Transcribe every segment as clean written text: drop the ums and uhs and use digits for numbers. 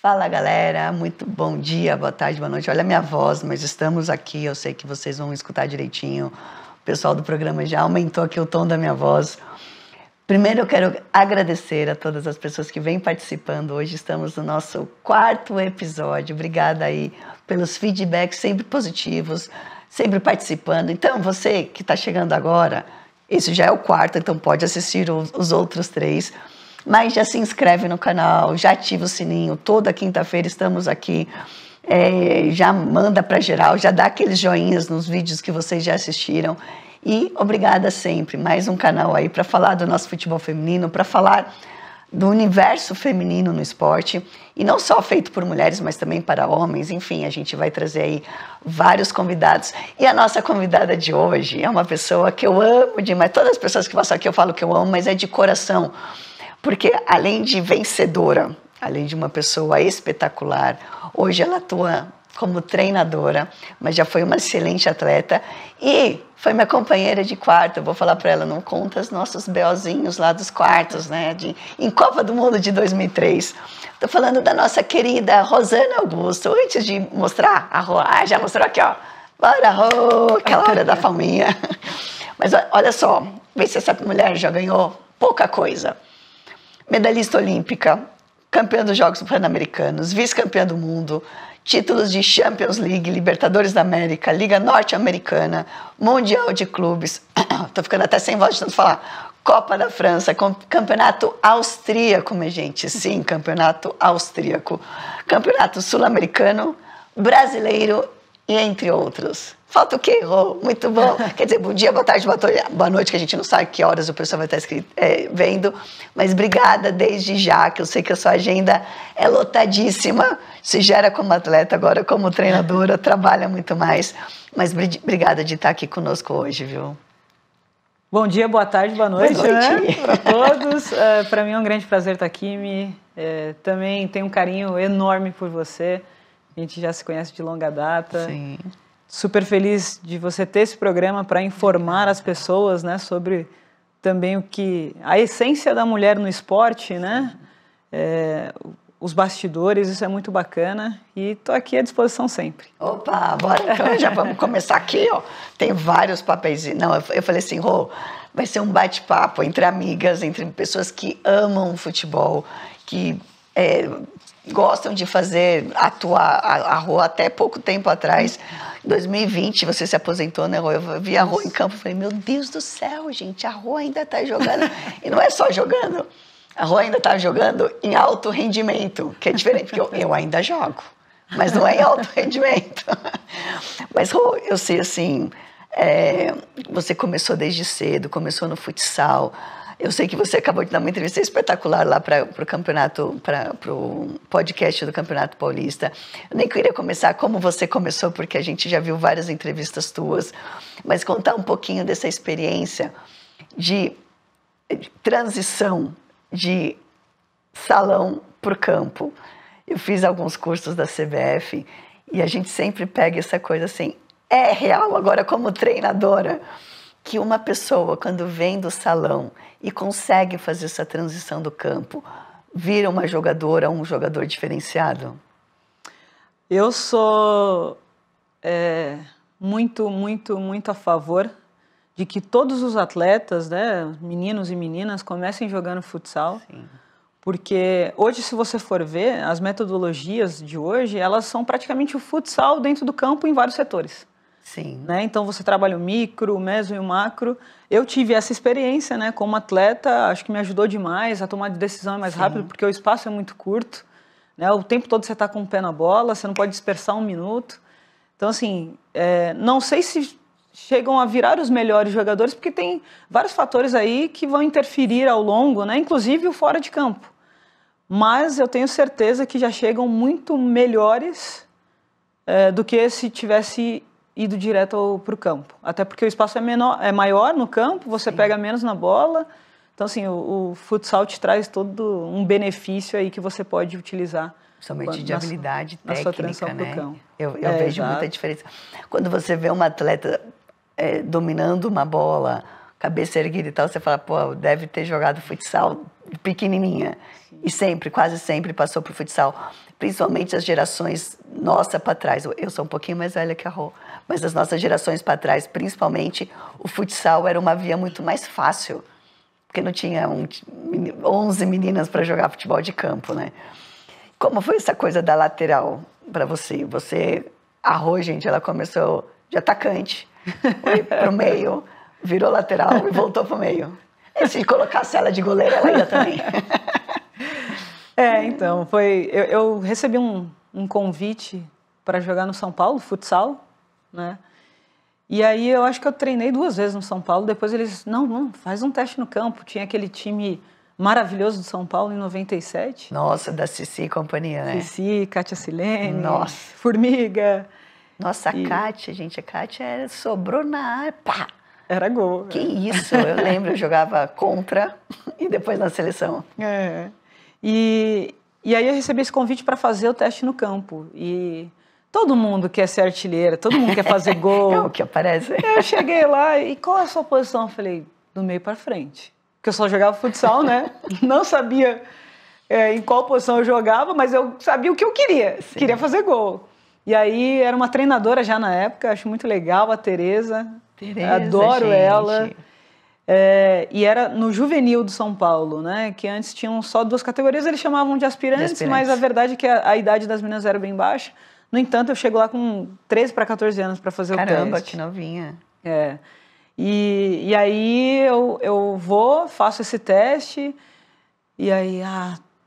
Fala galera, muito bom dia, boa tarde, boa noite. Olha a minha voz, mas estamos aqui, eu sei que vocês vão escutar direitinho. O pessoal do programa já aumentou aqui o tom da minha voz. Primeiro eu quero agradecer a todas as pessoas que vêm participando. Hoje estamos no nosso 4º episódio. Obrigada aí pelos feedbacks sempre positivos, sempre participando. Então você que está chegando agora, esse já é o 4º, então pode assistir os outros 3. Mas já se inscreve no canal, já ativa o sininho, toda quinta-feira estamos aqui, já manda para geral, já dá aqueles joinhas nos vídeos que vocês já assistiram. E obrigada sempre, mais um canal aí para falar do nosso futebol feminino, para falar do universo feminino no esporte, e não só feito por mulheres, mas também para homens. Enfim, a gente vai trazer aí vários convidados. E a nossa convidada de hoje é uma pessoa que eu amo demais. Todas as pessoas que passam aqui eu falo que eu amo, mas é de coração. Porque além de vencedora, além de uma pessoa espetacular, hoje ela atua como treinadora, mas já foi uma excelente atleta e foi minha companheira de quarto. Eu vou falar para ela, não conta os nossos BOzinhos lá dos quartos, né? Em Copa do Mundo de 2003. Estou falando da nossa querida Rosana Augusto. Antes de mostrar a Rô, já mostrou aqui, ó. Bora, Rô, aquela hora da palminha. Mas olha só, vê se essa mulher já ganhou pouca coisa. Medalhista olímpica, campeã dos Jogos Pan-Americanos, vice-campeã do mundo, títulos de Champions League, Libertadores da América, Liga Norte-Americana, Mundial de Clubes, tô ficando até sem voz de tanto falar, Copa da França, Campeonato Austríaco, minha gente, sim, Campeonato Austríaco, Campeonato Sul-Americano, Brasileiro e entre outros. Falta o quê, Rô? Muito bom. Quer dizer, bom dia, boa tarde, boa noite, que a gente não sabe que horas o pessoal vai estar vendo. Mas obrigada desde já, que eu sei que a sua agenda é lotadíssima. Se gera como atleta, agora como treinadora, trabalha muito mais. Mas obrigada de estar aqui conosco hoje, viu? Bom dia, boa tarde, boa noite, boa noite. Né? Para todos. Para mim é um grande prazer estar aqui. Também tenho um carinho enorme por você. A gente já se conhece de longa data. Sim. Super feliz de você ter esse programa para informar as pessoas, né, sobre também a essência da mulher no esporte, né, os bastidores, isso é muito bacana e estou aqui à disposição sempre. Opa, bora então, já vamos começar aqui, ó. Tem vários papéis. Não, eu falei assim, Rô, vai ser um bate-papo entre amigas, entre pessoas que amam o futebol, que gostam de atuar. A Rô até pouco tempo atrás, em 2020, você se aposentou, né, Rô? Eu vi a Rô em campo e falei, meu Deus do céu, gente, a Rô ainda está jogando. E não é só jogando, a Rô ainda está jogando em alto rendimento, que é diferente, porque eu ainda jogo, mas não é em alto rendimento. Mas, Rô, eu sei assim, você começou desde cedo, começou no futsal. Eu sei que você acabou de dar uma entrevista espetacular lá para o campeonato, para o podcast do Campeonato Paulista. Eu nem queria começar como você começou, porque a gente já viu várias entrevistas tuas, mas contar um pouquinho dessa experiência de transição de salão para o campo. Eu fiz alguns cursos da CBF e a gente sempre pega essa coisa assim, é real agora como treinadora, que uma pessoa, quando vem do salão e consegue fazer essa transição do campo, vira uma jogadora, um jogador diferenciado? Eu sou muito a favor de que todos os atletas, né, meninos e meninas, comecem jogando futsal. Sim. Porque hoje, se você for ver, as metodologias de hoje, elas são praticamente o futsal dentro do campo em vários setores. Sim. Né? Então você trabalha o micro, o meso e o macro. Eu tive essa experiência, né, como atleta, acho que me ajudou demais, a tomar de decisão mais rápido, porque o espaço é muito curto, né? O tempo todo você está com o pé na bola, você não pode dispersar um minuto. Então, assim, não sei se chegam a virar os melhores jogadores, porque tem vários fatores aí que vão interferir ao longo, né, inclusive o fora de campo. Mas eu tenho certeza que já chegam muito melhores do que se tivesse ido direto para o campo. Até porque o espaço é maior no campo, você pega menos na bola. Então, assim, o futsal te traz todo um benefício aí que você pode utilizar. Somente de habilidade técnica, na sua transição né? pro campo. Eu vejo muita diferença. Quando você vê uma atleta dominando uma bola, cabeça erguida e tal, você fala, pô, deve ter jogado futsal pequenininha. Sim. E sempre, quase sempre passou pro futsal. Principalmente as gerações nossa para trás. Eu sou um pouquinho mais velha que a Rô, mas as nossas gerações para trás, principalmente, o futsal era uma via muito mais fácil, porque não tinha 11 meninas para jogar futebol de campo, né? Como foi essa coisa da lateral para você? A Rô, gente, ela começou de atacante, foi pro meio, virou lateral e voltou pro meio. E se colocasse ela de goleira, ela ia também. Então, eu recebi um convite para jogar no São Paulo, futsal, né? E aí eu acho que eu treinei 2 vezes no São Paulo, depois eles, não, faz um teste no campo. Tinha aquele time maravilhoso do São Paulo em 97. Nossa, da Cici e companhia, né? Cici, Kátia Silene, nossa. Formiga. Nossa, a Kátia, gente, a Kátia sobrou na área, pá! Era gol. Que isso, eu lembro, eu jogava contra e depois na seleção. E aí eu recebi esse convite para fazer o teste no campo. E todo mundo quer ser artilheira, todo mundo quer fazer gol. É o que aparece. Eu cheguei lá e qual é a sua posição? Eu falei, do meio para frente. Porque eu só jogava futsal, né? Não sabia em qual posição eu jogava, mas eu sabia o que eu queria. Sim. Queria fazer gol. E aí era uma treinadora já na época, acho muito legal, a Tereza. Adoro gente. Ela. E era no juvenil do São Paulo, né? Que antes tinham só 2 categorias, eles chamavam de aspirantes, mas a verdade é que a idade das meninas era bem baixa. No entanto, eu chego lá com 13 para 14 anos para fazer o teste. Caramba, que novinha. E aí eu vou, faço esse teste, e aí,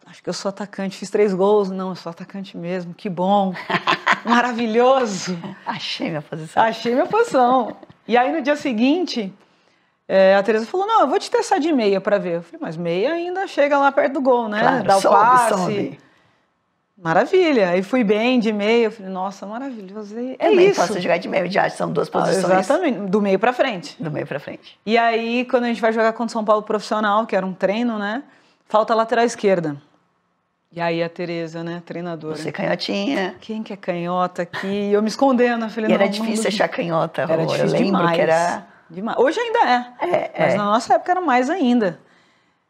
acho que eu sou atacante, fiz 3 gols. Não, eu sou atacante mesmo, que bom, maravilhoso. Achei minha posição. Achei minha posição. E aí no dia seguinte, a Tereza falou, não, eu vou te testar de meia para ver. Eu falei, mas meia ainda chega lá perto do gol, né? Claro, dá o passe. Sobe. Maravilha. Aí fui bem de meia, eu falei, nossa, maravilhoso. Também isso. posso jogar de meio de arte, são 2 posições. Exatamente, do meio para frente. Do meio para frente. E aí, quando a gente vai jogar contra o São Paulo profissional, que era um treino, né? Falta a lateral esquerda. E aí a Tereza, né, treinadora. Você canhotinha. Quem que é canhota aqui? E eu me escondendo. Eu falei, e era difícil achar canhota, Rô. Era difícil, eu lembro demais. Que era... Demais. Hoje ainda mas na nossa época era mais ainda.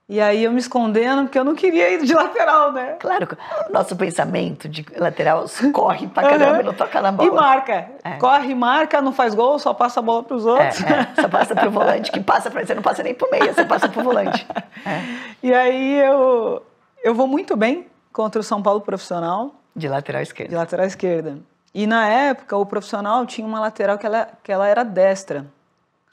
E aí eu me escondendo, porque eu não queria ir de lateral, né? Claro, nosso pensamento de lateral corre pra caramba e não toca na bola. E marca. Corre, marca, não faz gol, só passa a bola pros outros. Só passa pro volante, que passa pra você, não passa nem pro meio, você passa pro volante. E aí eu vou muito bem contra o São Paulo profissional. De lateral esquerda. De lateral esquerda. E na época, o profissional tinha uma lateral que ela era destra.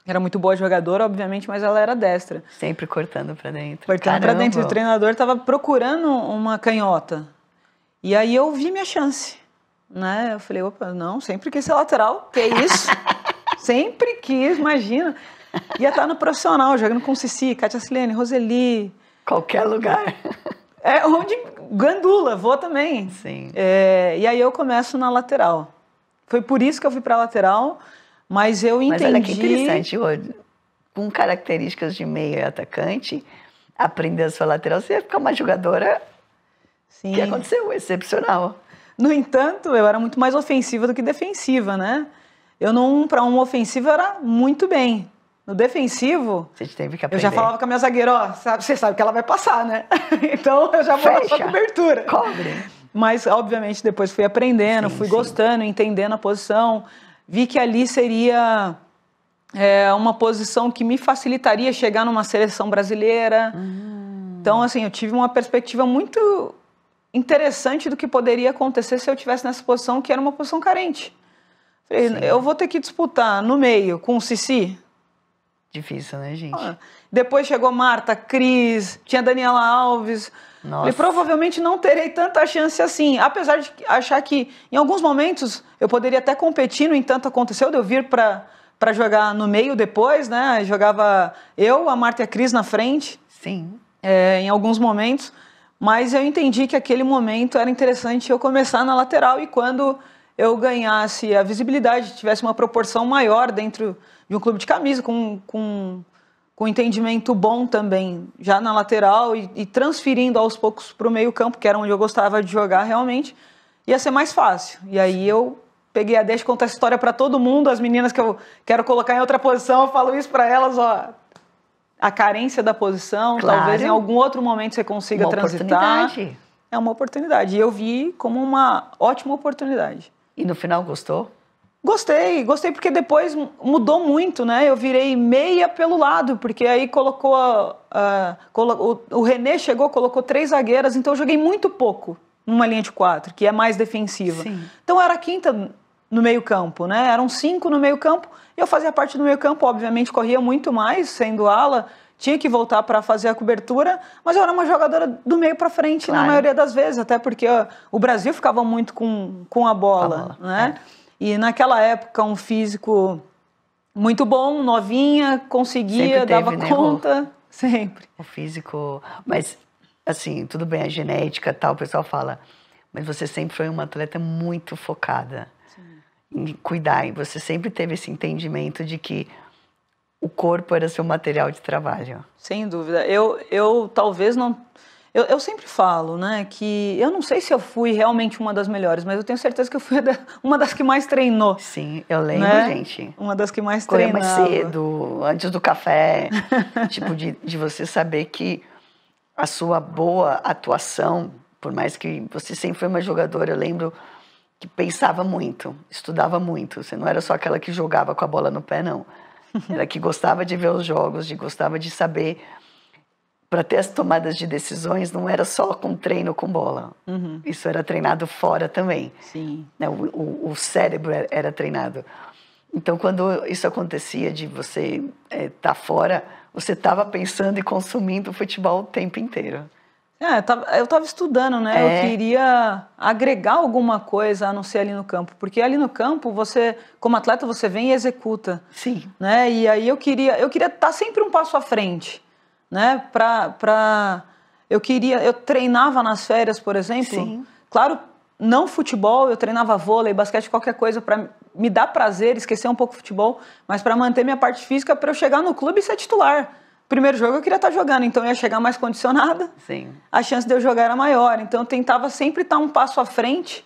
Era muito boa jogadora, obviamente, mas ela era destra. Sempre cortando pra dentro. Cortando pra dentro. E o treinador estava procurando uma canhota. E aí eu vi minha chance, né? Eu falei, opa, não, sempre quis ser lateral. Que isso? Sempre quis, imagina. Ia estar no profissional, jogando com Cici, Kátia Silene, Roseli. Qualquer lugar. Onde Gandula, vou também. Sim. E aí eu começo na lateral. Foi por isso que eu fui pra lateral. Mas eu entendi... Mas olha que interessante, com características de meio e atacante, aprender a sua lateral, você ia ficar uma jogadora. Sim. O que aconteceu? Excepcional. No entanto, eu era muito mais ofensiva do que defensiva, né? Para um ofensivo, eu era muito bem. No defensivo, você teve que aprender. Eu já falava com a minha zagueira, você sabe que ela vai passar, né? Então, eu já vou na sua cobertura. Cobre. Mas, obviamente, depois fui aprendendo, fui gostando, entendendo a posição. Vi que ali seria uma posição que me facilitaria chegar numa seleção brasileira. Então, assim, eu tive uma perspectiva muito interessante do que poderia acontecer se eu estivesse nessa posição, que era uma posição carente. Falei, eu vou ter que disputar no meio com o Cici. Difícil, né, gente? Depois chegou Marta, Cris, tinha Daniela Alves. Nossa. E provavelmente não terei tanta chance assim, apesar de achar que em alguns momentos eu poderia até competir, no entanto aconteceu de eu vir para jogar no meio depois, né? Jogava eu, a Marta e a Cris na frente. Sim. Em alguns momentos, mas eu entendi que aquele momento era interessante eu começar na lateral e quando eu ganhasse a visibilidade, tivesse uma proporção maior dentro de um clube de camisa, com entendimento bom também, já na lateral e transferindo aos poucos para o meio campo, que era onde eu gostava de jogar realmente, ia ser mais fácil. E aí eu peguei deixa de contar essa história para todo mundo, as meninas que eu quero colocar em outra posição, eu falo isso para elas, a carência da posição, Claro. talvez em algum outro momento você consiga transitar. Oportunidade. É uma oportunidade. E eu vi como uma ótima oportunidade. E no final gostou? Gostei porque depois mudou muito, né? Eu virei meia pelo lado, porque aí colocou o René chegou, colocou 3 zagueiras, então eu joguei muito pouco numa linha de 4, que é mais defensiva. Sim. Então eu era a quinta no meio-campo, né? Eram 5 no meio-campo, e eu fazia parte do meio-campo, obviamente corria muito mais, sendo ala, tinha que voltar para fazer a cobertura, mas eu era uma jogadora do meio para frente, Claro. na maioria das vezes, até porque o Brasil ficava muito com a bola, né? E naquela época, um físico muito bom, novinha, conseguia, Sempre teve, dava né, conta, sempre. O físico, mas assim, tudo bem, a genética e tal, o pessoal fala, mas você sempre foi uma atleta muito focada em cuidar, e você sempre teve esse entendimento de que o corpo era seu material de trabalho. Sem dúvida. Eu talvez não... Eu sempre falo, né, que eu não sei se eu fui realmente uma das melhores, mas eu tenho certeza que eu fui uma das que mais treinou. Sim, eu lembro, né? gente. Uma das que mais Correr treinava. mais cedo, antes do café. Tipo, de você saber que a sua boa atuação, por mais que você sempre foi uma jogadora, eu lembro que pensava muito, estudava muito. Você não era só aquela que jogava com a bola no pé, não. Era que gostava de ver os jogos, gostava de saber... Para ter as tomadas de decisões, não era só com treino com bola. Uhum. Isso era treinado fora também. Sim. Né? O cérebro era treinado. Então, quando isso acontecia de você estar fora, você estava pensando e consumindo futebol o tempo inteiro. Eu estava estudando, né? Eu queria agregar alguma coisa a não ser ali no campo. Porque ali no campo, você, como atleta, você vem e executa. Sim. Né? E aí eu queria estar sempre um passo à frente. Né? Eu treinava nas férias, por exemplo. Sim. Claro, não futebol, eu treinava vôlei, basquete, qualquer coisa para me dar prazer, esquecer um pouco o futebol, mas para manter minha parte física, para eu chegar no clube e ser titular. Primeiro jogo eu queria estar jogando, então eu ia chegar mais condicionada. Sim. A chance de eu jogar era maior, então eu tentava sempre estar um passo à frente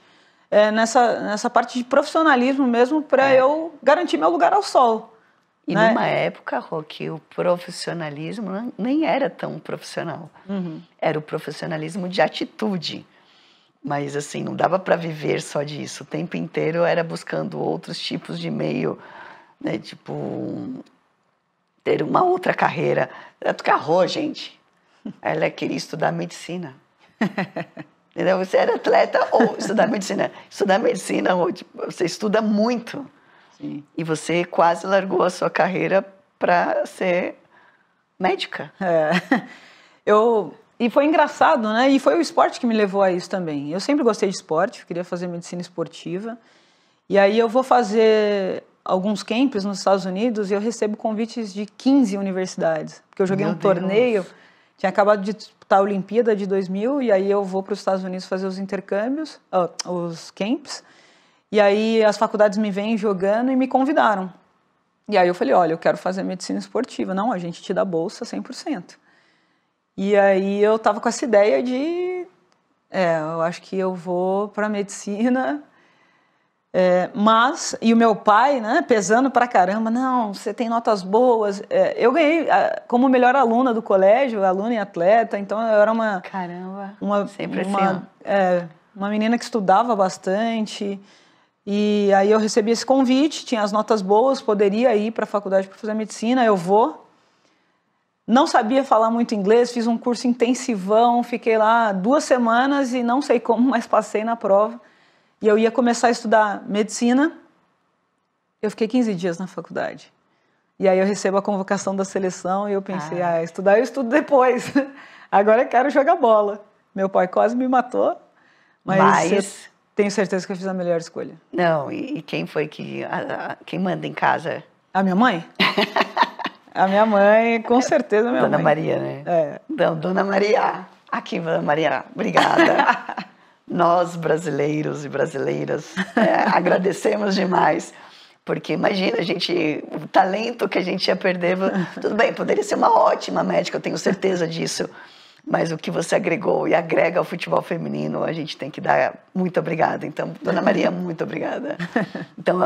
nessa parte de profissionalismo mesmo, para eu garantir meu lugar ao sol. E né? numa época, Roque, o profissionalismo nem era tão profissional. Uhum. Era o profissionalismo de atitude. Mas, assim, não dava para viver só disso. O tempo inteiro era buscando outros tipos de meio, né? Tipo, ter uma outra carreira. Tanto que a Rô, gente, ela queria estudar medicina. Entendeu? Você era atleta ou estudar medicina. Estudar medicina, você estuda muito. Sim. E você quase largou a sua carreira para ser médica. E foi engraçado, né? E foi o esporte que me levou a isso também. Eu sempre gostei de esporte, queria fazer medicina esportiva. E aí eu vou fazer alguns camps nos Estados Unidos e eu recebo convites de 15 universidades. Porque eu joguei torneio, tinha acabado de disputar a Olimpíada de 2000, e aí eu vou para os Estados Unidos fazer os intercâmbios, os camps. E aí as faculdades me vêm jogando e me convidaram. E aí eu falei, olha, eu quero fazer medicina esportiva. Não, a gente te dá bolsa 100%. E aí eu tava com essa ideia de, eu acho que eu vou para medicina. E o meu pai, né, pesando pra caramba, não, você tem notas boas. Eu ganhei como melhor aluna do colégio, aluna e atleta, então eu era uma... Caramba, sempre uma menina que estudava bastante. E aí eu recebi esse convite, tinha as notas boas, poderia ir para a faculdade para fazer medicina, eu vou. Não sabia falar muito inglês, fiz um curso intensivão, fiquei lá 2 semanas e não sei como, mas passei na prova. E eu ia começar a estudar medicina, eu fiquei 15 dias na faculdade. E aí eu recebo a convocação da seleção e eu pensei, estudar eu estudo depois. Agora eu quero jogar bola. Meu pai quase me matou, mas... Tenho certeza que eu fiz a melhor escolha. Não, e quem foi quem manda em casa? A minha mãe? A minha mãe, com certeza a minha Dona mãe. Maria, né? Não, Dona Maria. Aqui, Dona Maria, obrigada. Nós, brasileiros e brasileiras, agradecemos demais. Porque imagina, o talento que a gente ia perder. Tudo bem, poderia ser uma ótima médica, eu tenho certeza disso. mas o que você agregou e agrega ao futebol feminino, a gente tem que dar muito obrigada. Então, Dona Maria, muito obrigada. Então,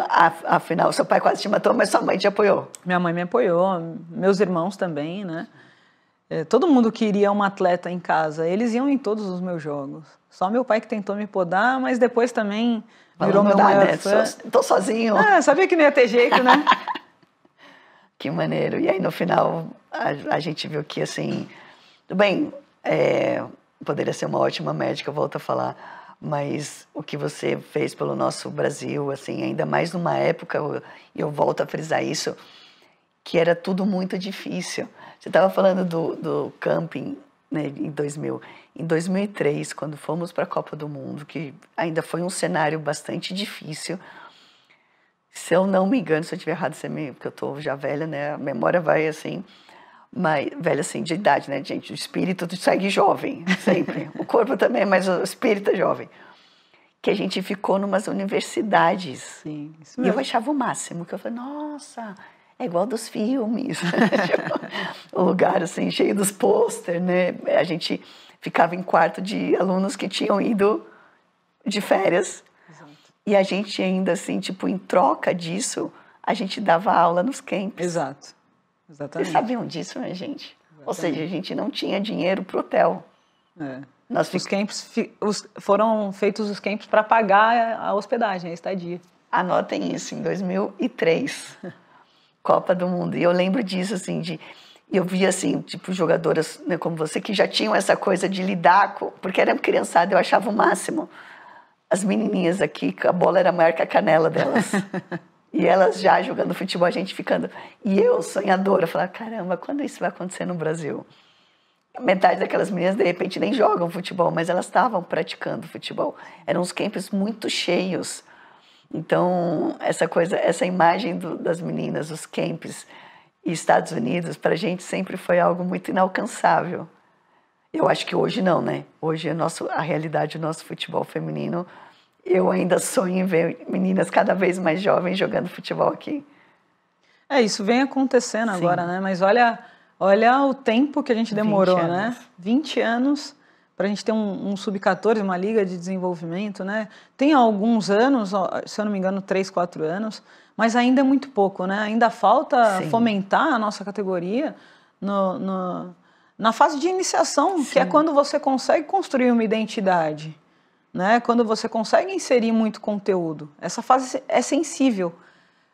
afinal, seu pai quase te matou, mas sua mãe te apoiou. Minha mãe me apoiou, meus irmãos também, né? Todo mundo queria uma atleta em casa, eles iam em todos os meus jogos. Só meu pai que tentou me podar, mas depois também virou meu maior fã. Tô sozinho. Sabia que não ia ter jeito, né? Que maneiro. E aí, no final, a gente viu que, assim, tudo bem, poderia ser uma ótima médica, eu volto a falar, mas o que você fez pelo nosso Brasil, assim, ainda mais numa época, e eu volto a frisar isso, que era tudo muito difícil. Você estava falando do camping, né, em 2000. Em 2003, quando fomos para a Copa do Mundo, que ainda foi um cenário bastante difícil, se eu não me engano, se eu estiver errado, porque eu estou já velha, né, a memória vai assim, mas velha assim, de idade, né, gente, o espírito segue jovem, sempre. O corpo também, mas o espírito é jovem. Que a gente ficou numas universidades. Sim, isso mesmo. E eu achava o máximo, que eu falei, nossa, é igual dos filmes. O lugar, assim, cheio dos pôster, né? A gente ficava em quarto de alunos que tinham ido de férias. Exato. E a gente ainda, assim, tipo, em troca disso, a gente dava aula nos camps. Exato. Exatamente. Vocês sabiam disso, né, gente? Exatamente. Ou seja, a gente não tinha dinheiro pro hotel. Os camps, foram feitos os camps para pagar a hospedagem, a estadia. Anotem isso, em 2003. Copa do Mundo. E eu lembro disso, assim, eu via, assim, tipo, jogadoras, né, como você, que já tinham essa coisa de lidar com... Porque era criançada, eu achava o máximo. As menininhas aqui, a bola era maior que a canela delas. E elas já jogando futebol, a gente ficando... E eu, sonhadora, falava, caramba, quando isso vai acontecer no Brasil? Metade daquelas meninas, de repente, nem jogam futebol, mas elas estavam praticando futebol. Eram uns campos muito cheios. Então, essa imagem das meninas, os camps e Estados Unidos, para a gente sempre foi algo muito inalcançável. Eu acho que hoje não, né? Hoje a realidade do nosso futebol feminino, eu ainda sonho em ver meninas cada vez mais jovens jogando futebol aqui. Isso vem acontecendo. Sim. Agora, né? Mas olha o tempo que a gente demorou, 20 né? 20 anos... para a gente ter um sub-14, uma liga de desenvolvimento, né? Tem alguns anos, se eu não me engano, 3, 4 anos, mas ainda é muito pouco, né? Ainda falta Sim. fomentar a nossa categoria na fase de iniciação, Sim. que é quando você consegue construir uma identidade, né? Quando você consegue inserir muito conteúdo. Essa fase é sensível.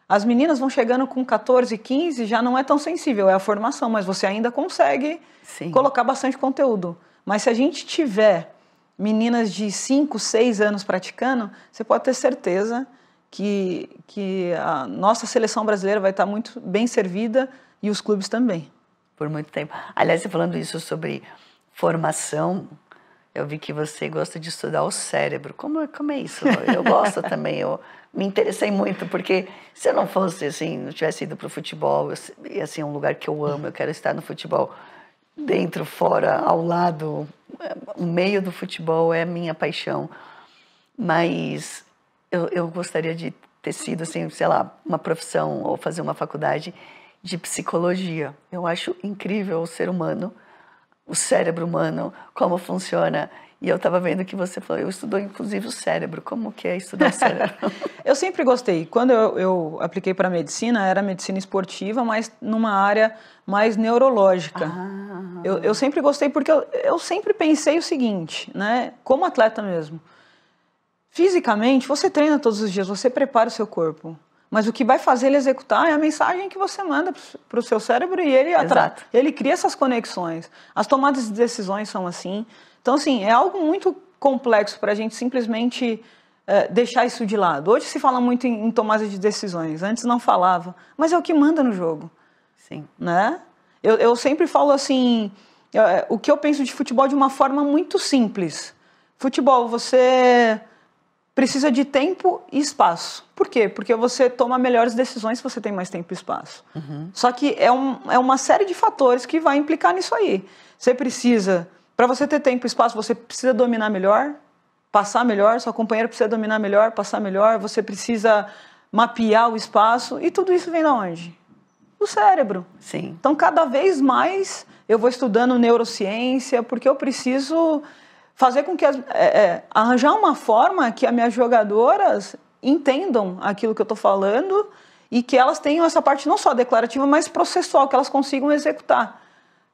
As meninas vão chegando com 14, 15, já não é tão sensível, é a formação, mas você ainda consegue Sim. colocar bastante conteúdo. Mas se a gente tiver meninas de 5, 6 anos praticando, você pode ter certeza que a nossa seleção brasileira vai estar muito bem servida e os clubes também. Por muito tempo. Aliás, você falando isso sobre formação, eu vi que você gosta de estudar o cérebro. Como é isso? Eu gosto também, eu me interessei muito, porque se eu não fosse assim, não tivesse ido para o futebol, assim, é um lugar que eu amo, eu quero estar no futebol. Dentro, fora, ao lado, o meio do futebol é a minha paixão. Mas eu gostaria de ter sido, assim, sei lá, uma profissão ou fazer uma faculdade de psicologia. Eu acho incrível o ser humano, o cérebro humano, como funciona. E eu estava vendo que você falou, eu estudou inclusive o cérebro. Como que é estudar o cérebro? Eu sempre gostei. Quando eu apliquei para medicina, era medicina esportiva, mas numa área mais neurológica. Eu sempre gostei porque eu sempre pensei o seguinte, né? Como atleta mesmo. Fisicamente, você treina todos os dias, você prepara o seu corpo. Mas o que vai fazer ele executar é a mensagem que você manda para o seu cérebro e ele cria essas conexões. As tomadas de decisões são assim. Então, assim, é algo muito complexo para a gente simplesmente deixar isso de lado. Hoje se fala muito em tomada de decisões, antes não falava, mas é o que manda no jogo. Sim. Né? Eu sempre falo assim, o que eu penso de futebol de uma forma muito simples. Futebol, você precisa de tempo e espaço. Por quê? Porque você toma melhores decisões se você tem mais tempo e espaço. Uhum. Só que é uma série de fatores que vai implicar nisso aí. Você precisa... Para você ter tempo e espaço, você precisa dominar melhor, passar melhor, sua companheira precisa dominar melhor, passar melhor, você precisa mapear o espaço, e tudo isso vem de onde? do cérebro. Sim. Então, cada vez mais eu vou estudando neurociência, porque eu preciso fazer com que arranjar uma forma que as minhas jogadoras entendam aquilo que eu estou falando e que elas tenham essa parte não só declarativa, mas processual, que elas consigam executar.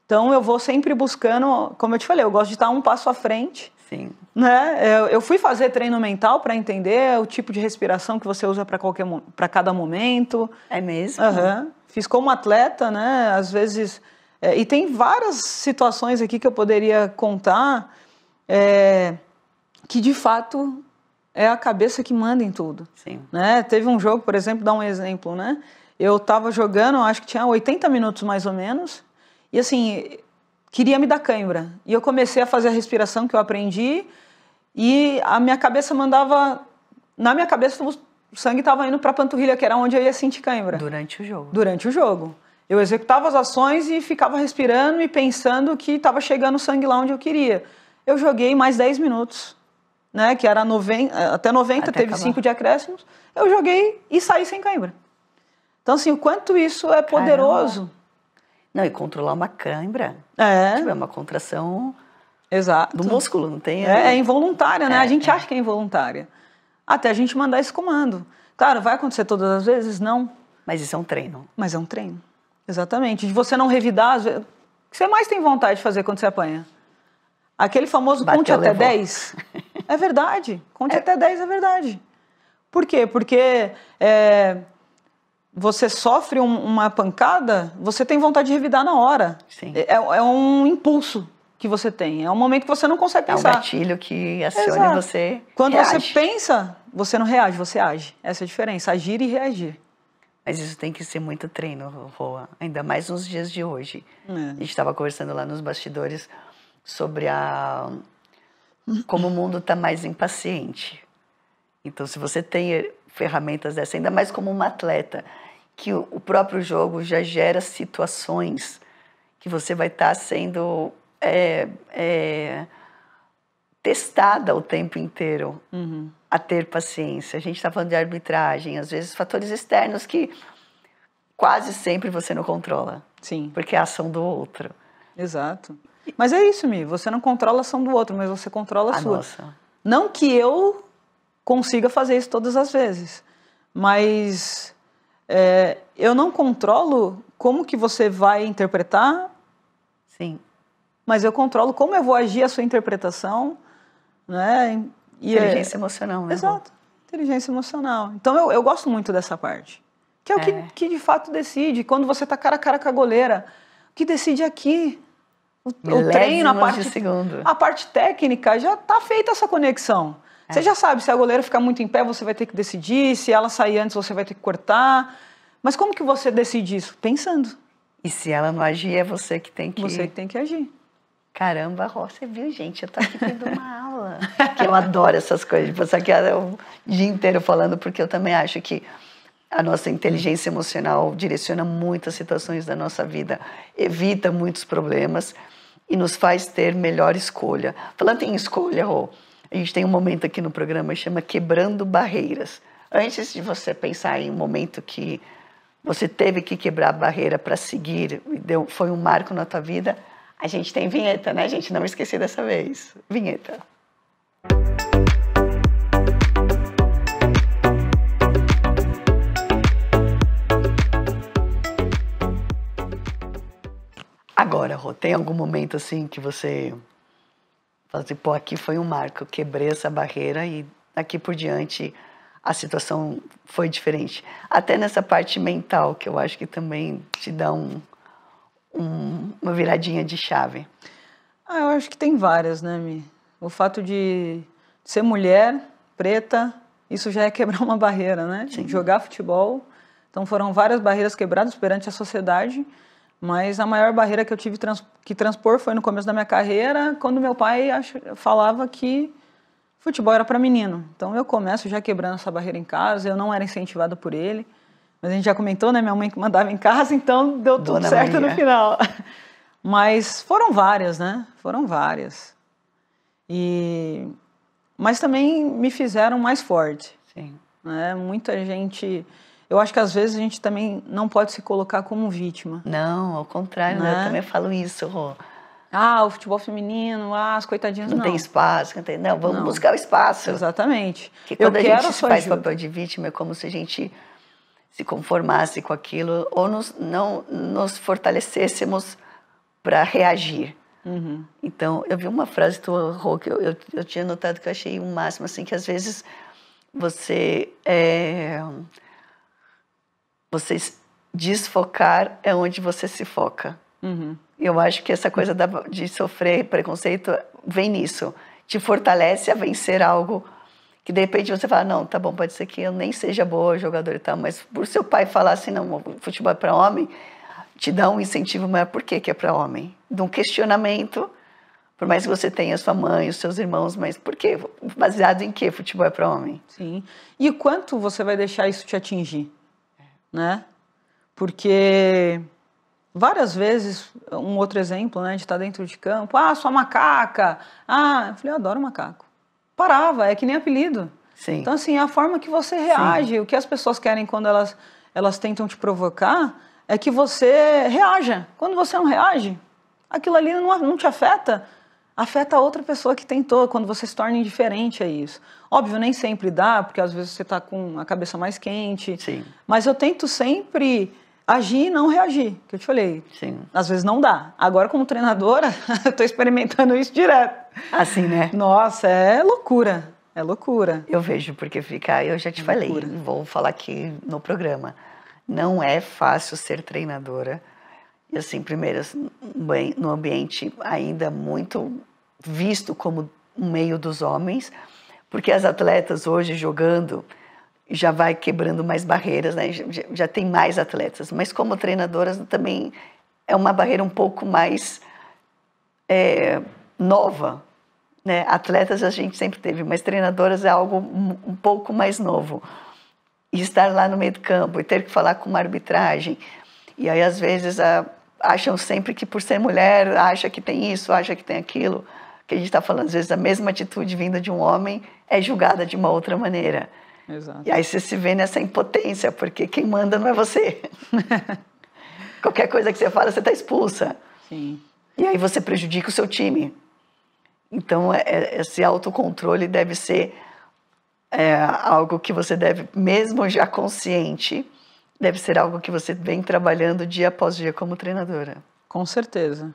Então, eu vou sempre buscando, como eu te falei, eu gosto de estar um passo à frente. Sim. Né? Eu fui fazer treino mental para entender o tipo de respiração que você usa para cada momento. É mesmo? Uhum. Fiz como atleta, né? Às vezes... e tem várias situações aqui que eu poderia contar que, de fato, é a cabeça que manda em tudo. Sim. Né? Teve um jogo, por exemplo, dar um exemplo, né? Eu estava jogando, acho que tinha 80 minutos mais ou menos, e assim, queria me dar cãibra. E eu comecei a fazer a respiração que eu aprendi, e a minha cabeça mandava... Na minha cabeça, o sangue estava indo para a panturrilha, que era onde eu ia sentir cãibra. Durante o jogo. Durante o jogo. Eu executava as ações e ficava respirando e pensando que estava chegando o sangue lá onde eu queria. Eu joguei mais 10 minutos, né, que era até 90, até teve acabar. 5 de acréscimos. Eu joguei e saí sem cãibra. Então, assim, o quanto isso é poderoso. Caramba. Não, e controlar uma cãibra tipo, é uma contração Exato. do músculo, não tem? É involuntária, né? A gente acha que é involuntária. Até a gente mandar esse comando. Claro, vai acontecer todas as vezes? Não. Mas isso é um treino. Mas é um treino. Exatamente. De você não revidar, às vezes, o que você mais tem vontade de fazer quando você apanha? Aquele famoso Bateu, conte até levou. 10. É verdade. Conte até 10 é verdade. Por quê? Porque você sofre uma pancada, você tem vontade de revidar na hora. Sim. É um impulso que você tem. É um momento que você não consegue pensar. É um gatilho que aciona Exato. e você Quando reage. você pensa, você não reage, você age. Essa é a diferença, agir e reagir. Mas isso tem que ser muito treino, Roa. Ainda mais nos dias de hoje. A gente estava conversando lá nos bastidores sobre como o mundo está mais impaciente. Então, se você tem ferramentas dessas, ainda mais como uma atleta, que o próprio jogo já gera situações que você vai estar sendo testada o tempo inteiro a ter paciência. A gente está falando de arbitragem, às vezes fatores externos que quase sempre você não controla. Sim. Porque é a ação do outro. Exato. Mas é isso, Mi, você não controla a ação do outro, mas você controla a sua. Nossa. Não que eu consiga fazer isso todas as vezes, mas eu não controlo como que você vai interpretar. Sim. Mas eu controlo como eu vou agir a sua interpretação, né? Inteligência emocional, né? Exato, inteligência emocional. Então eu gosto muito dessa parte, que é o que de fato decide. Quando você está cara a cara com a goleira, o que decide aqui? O treino, a parte técnica, já está feita essa conexão. Você já sabe, se a goleira ficar muito em pé, você vai ter que decidir, se ela sair antes, você vai ter que cortar. Mas como que você decide isso? Pensando. E se ela não agir, é você que tem que... Você que tem que agir. Caramba, você viu, gente? Eu tô aqui tendo uma aula. Que eu adoro essas coisas. De passar aqui o dia inteiro falando, porque eu também acho que a nossa inteligência emocional direciona muitas situações da nossa vida, evita muitos problemas e nos faz ter melhor escolha. Falando em escolha, Rô, a gente tem um momento aqui no programa que chama Quebrando Barreiras. Antes de você pensar em um momento que você teve que quebrar a barreira para seguir, foi um marco na tua vida, a gente tem vinheta, né, gente? Não esqueci dessa vez. Vinheta. Agora, Rô, tem algum momento assim que você fala assim, pô, aqui foi um marco, eu quebrei essa barreira e daqui por diante a situação foi diferente. Até nessa parte mental, que eu acho que também te dá uma viradinha de chave. Eu acho que tem várias, né, Mi? O fato de ser mulher, preta, isso já é quebrar uma barreira, né? Sim. Jogar futebol. Então foram várias barreiras quebradas perante a sociedade, mas a maior barreira que eu tive que transpor foi no começo da minha carreira, quando meu pai falava que futebol era para menino. Então eu começo já quebrando essa barreira em casa, eu não era incentivada por ele, mas a gente já comentou, né? Minha mãe que mandava em casa, então deu tudo Dona certo Maria. no final. Mas foram várias, né? Foram várias. Mas também me fizeram mais forte. Sim. Né? Muita gente... eu acho que às vezes a gente também não pode se colocar como vítima. Não, ao contrário, Né? eu também falo isso, Rô. Ah, o futebol feminino, as coitadinhas, não. Não tem espaço, não, vamos buscar o espaço. Exatamente. Porque quando a gente se faz papel de vítima, é como se a gente se conformasse com aquilo ou não nos fortalecêssemos para reagir. Uhum. Então, eu vi uma frase tua, Rô, que eu tinha notado que eu achei o máximo, assim, que às vezes você desfocar é onde você se foca. Uhum. Eu acho que essa coisa de sofrer preconceito vem nisso. Te fortalece a vencer algo que de repente você fala, não, tá bom, pode ser que eu nem seja boa jogadora e tal, mas por seu pai falar assim, não, futebol é para homem, te dá um incentivo maior. Por que é para homem? De um questionamento, por mais que você tenha sua mãe, os seus irmãos, mas por quê? Baseado em que futebol é para homem? Sim. E quanto você vai deixar isso te atingir? Né? Porque várias vezes, um outro exemplo, né, de estar dentro de campo, sua macaca, eu falei, eu adoro macaco. Parava, é que nem apelido. Sim. Então, assim, a forma que você reage, Sim. o que as pessoas querem quando elas tentam te provocar, é que você reaja. Quando você não reage, aquilo ali não te afeta, afeta a outra pessoa que tentou, quando você se torna indiferente a isso. Óbvio, nem sempre dá, porque às vezes você está com a cabeça mais quente. Sim. Mas eu tento sempre agir e não reagir, que eu te falei. Sim. Às vezes não dá. Agora, como treinadora, eu estou experimentando isso direto. Assim, né? Nossa, é loucura. É loucura. Eu vejo, porque eu já te falei, vou falar aqui no programa, não é fácil ser treinadora. E assim, primeiro, no ambiente ainda muito visto como um meio dos homens, porque as atletas hoje jogando já vai quebrando mais barreiras, né? Já tem mais atletas, mas como treinadoras também é uma barreira um pouco mais nova, né? Atletas a gente sempre teve, mas treinadoras é algo um pouco mais novo. E estar lá no meio do campo e ter que falar com uma arbitragem, e aí às vezes acham sempre que por ser mulher, acha que tem isso, acha que tem aquilo, que a gente está falando, às vezes a mesma atitude vinda de um homem é julgada de uma outra maneira. Exato. E aí você se vê nessa impotência, porque quem manda não é você. Qualquer coisa que você fala, você está expulsa. Sim. E aí você prejudica o seu time. Então, esse autocontrole deve ser algo que você deve, mesmo já consciente, deve ser algo que você vem trabalhando dia após dia como treinadora. Com certeza.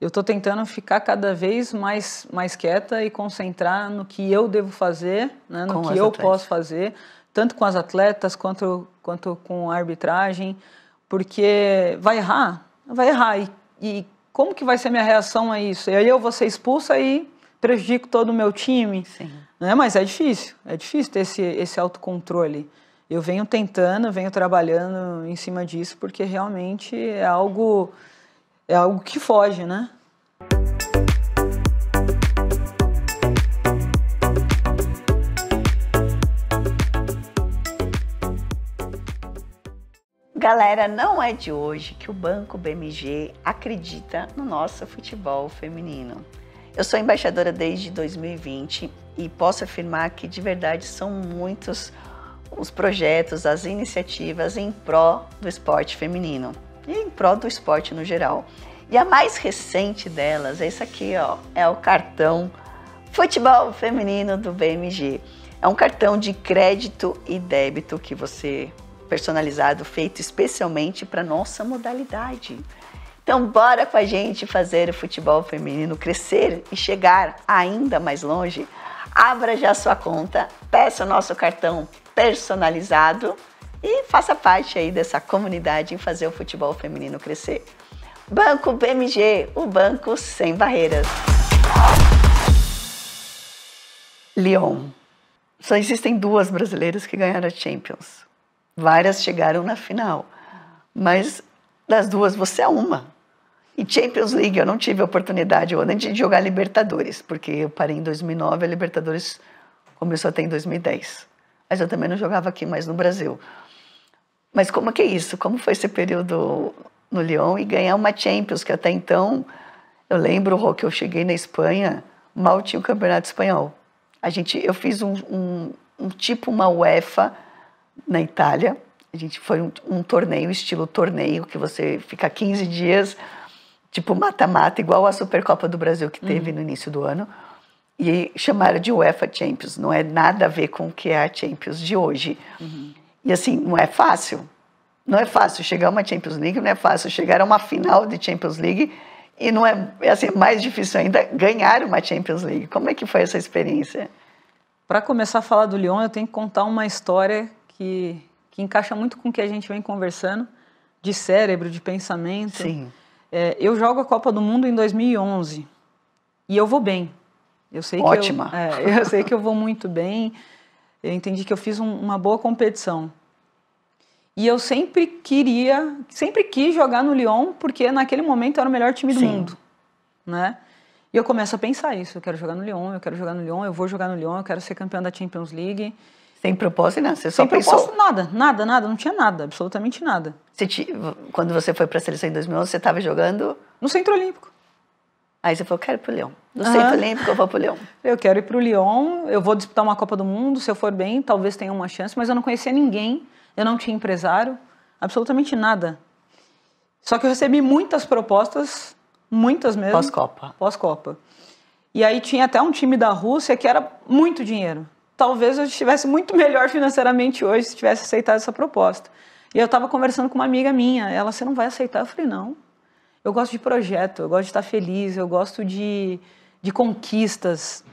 Eu estou tentando ficar cada vez mais quieta e concentrar no que eu devo fazer, né, no que eu posso fazer, tanto com as atletas quanto com a arbitragem, porque vai errar. E como que vai ser a minha reação a isso? E aí eu vou ser expulsa e prejudico todo o meu time. Sim. Né? Mas é difícil ter esse autocontrole. Eu venho tentando, venho trabalhando em cima disso, porque realmente é algo que foge, né? Galera, não é de hoje que o Banco BMG acredita no nosso futebol feminino. Eu sou embaixadora desde 2020 e posso afirmar que de verdade são muitos os projetos, as iniciativas em pró do esporte feminino e em pró do esporte no geral. E a mais recente delas é esse aqui, ó, é o cartão Futebol Feminino do BMG. É um cartão de crédito e débito que você personalizado, feito especialmente para nossa modalidade. Então, bora com a gente fazer o futebol feminino crescer e chegar ainda mais longe. Abra já sua conta, peça o nosso cartão personalizado e faça parte aí dessa comunidade em fazer o futebol feminino crescer. Banco BMG, o banco sem barreiras. Lyon. Só existem 2 brasileiras que ganharam a Champions. Várias chegaram na final, mas das 2 você é uma. E Champions League eu não tive a oportunidade nem de jogar Libertadores, porque eu parei em 2009, a Libertadores começou até em 2010. Mas eu também não jogava aqui, mas no Brasil. Mas como que é isso? Como foi esse período no Lyon e ganhar uma Champions, que até então, eu lembro, Rô, que eu cheguei na Espanha, mal tinha o Campeonato Espanhol. Eu fiz tipo uma UEFA na Itália, A gente foi um torneio, estilo torneio, que você fica 15 dias, tipo mata-mata, igual a Supercopa do Brasil que teve no início do ano. E chamaram de UEFA Champions, não é nada a ver com o que é a Champions de hoje. E assim, não é fácil. Não é fácil chegar a uma Champions League, não é fácil chegar a uma final de Champions League e não é assim, mais difícil ainda ganhar uma Champions League. Como é que foi essa experiência? Para começar a falar do Lyon, eu tenho que contar uma história que encaixa muito com o que a gente vem conversando, de cérebro, de pensamento. Sim. Eu jogo a Copa do Mundo em 2011 e eu vou bem. Eu sei Ótima. Eu sei que eu vou muito bem. Eu entendi que eu fiz uma boa competição. E eu sempre quis jogar no Lyon, porque naquele momento era o melhor time do mundo, né? E eu começo a pensar isso, eu quero jogar no Lyon, eu quero jogar no Lyon, eu vou jogar no Lyon, eu quero ser campeã da Champions League. Sem propósito, não, você só Sem pensou... propósito, nada, não tinha nada, absolutamente nada. Quando você foi para a seleção em 2011, você estava jogando... No Centro Olímpico. Aí você falou, quero ir pro Lyon. Do Centro Olímpico eu vou pro Lyon. Eu quero ir pro Lyon, eu vou disputar uma Copa do Mundo, se eu for bem, talvez tenha uma chance, mas eu não conhecia ninguém, eu não tinha empresário, absolutamente nada. Só que eu recebi muitas propostas, muitas mesmo. Pós-Copa. Pós-Copa. E aí tinha até um time da Rússia que era muito dinheiro. Talvez eu estivesse muito melhor financeiramente hoje se tivesse aceitado essa proposta. E eu estava conversando com uma amiga minha, ela, você não vai aceitar? Eu falei, não. Eu gosto de projeto, eu gosto de estar feliz, eu gosto de conquistas.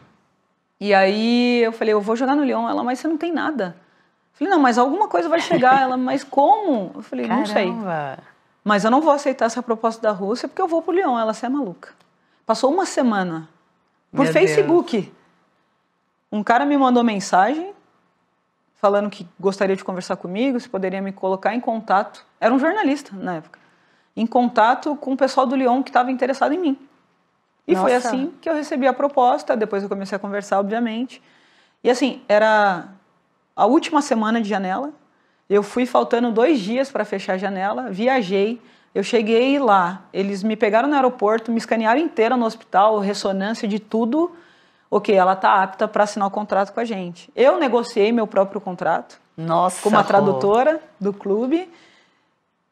E aí eu falei, eu vou jogar no Lyon. Ela, mas você não tem nada. Eu falei, não, mas alguma coisa vai chegar. Ela, mas como? Eu falei, não sei. Mas eu não vou aceitar essa proposta da Rússia porque eu vou pro Lyon. Ela, você é maluca. Passou uma semana por Facebook. Um cara me mandou mensagem falando que gostaria de conversar comigo, se poderia me colocar em contato. Era um jornalista na época. Em contato com o pessoal do Lyon que estava interessado em mim. E foi assim que eu recebi a proposta, depois eu comecei a conversar, obviamente. E assim, era a última semana de janela, eu fui faltando 2 dias para fechar a janela, viajei, eu cheguei lá, eles me pegaram no aeroporto, me escanearam inteira no hospital, ressonância de tudo. Ok, ela está apta para assinar o contrato com a gente. Eu negociei meu próprio contrato com uma tradutora do clube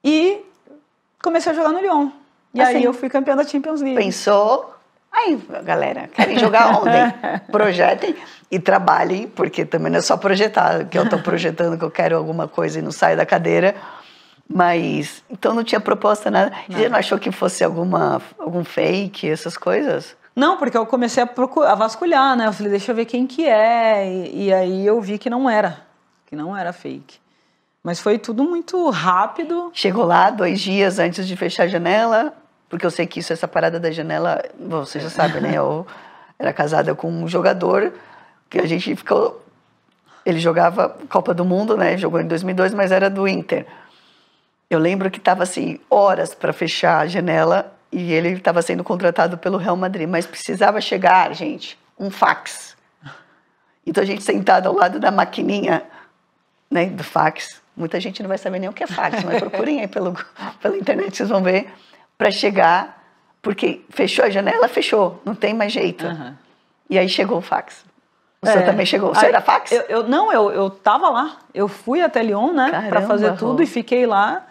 e comecei a jogar no Lyon. E assim, aí eu fui campeã da Champions League. Pensou, aí galera, querem jogar ontem? Projetem e trabalhem, porque também não é só projetar, que eu estou projetando que eu quero alguma coisa e não saio da cadeira. Mas, então não tinha proposta, nada. Você não achou que fosse algum fake, essas coisas? Não, porque eu comecei a vasculhar, né? Eu falei, deixa eu ver quem que é. E aí eu vi que não era fake. Mas foi tudo muito rápido. Chegou lá 2 dias antes de fechar a janela, porque eu sei que essa parada da janela, você já sabe, né? Eu era casada com um jogador que a gente ficou... Ele jogava Copa do Mundo, né? Jogou em 2002, mas era do Inter. Eu lembro que estava assim, horas para fechar a janela e ele estava sendo contratado pelo Real Madrid, mas precisava chegar, gente, um fax. Então a gente sentada ao lado da maquininha, né, do fax. Muita gente não vai saber nem o que é fax, mas procurem aí pela internet, vocês vão ver, para chegar, porque fechou a janela, fechou, não tem mais jeito. E aí chegou o fax. O senhor também chegou. Você era fax? Eu tava lá. Eu fui até Lyon, né, para fazer tudo e fiquei lá.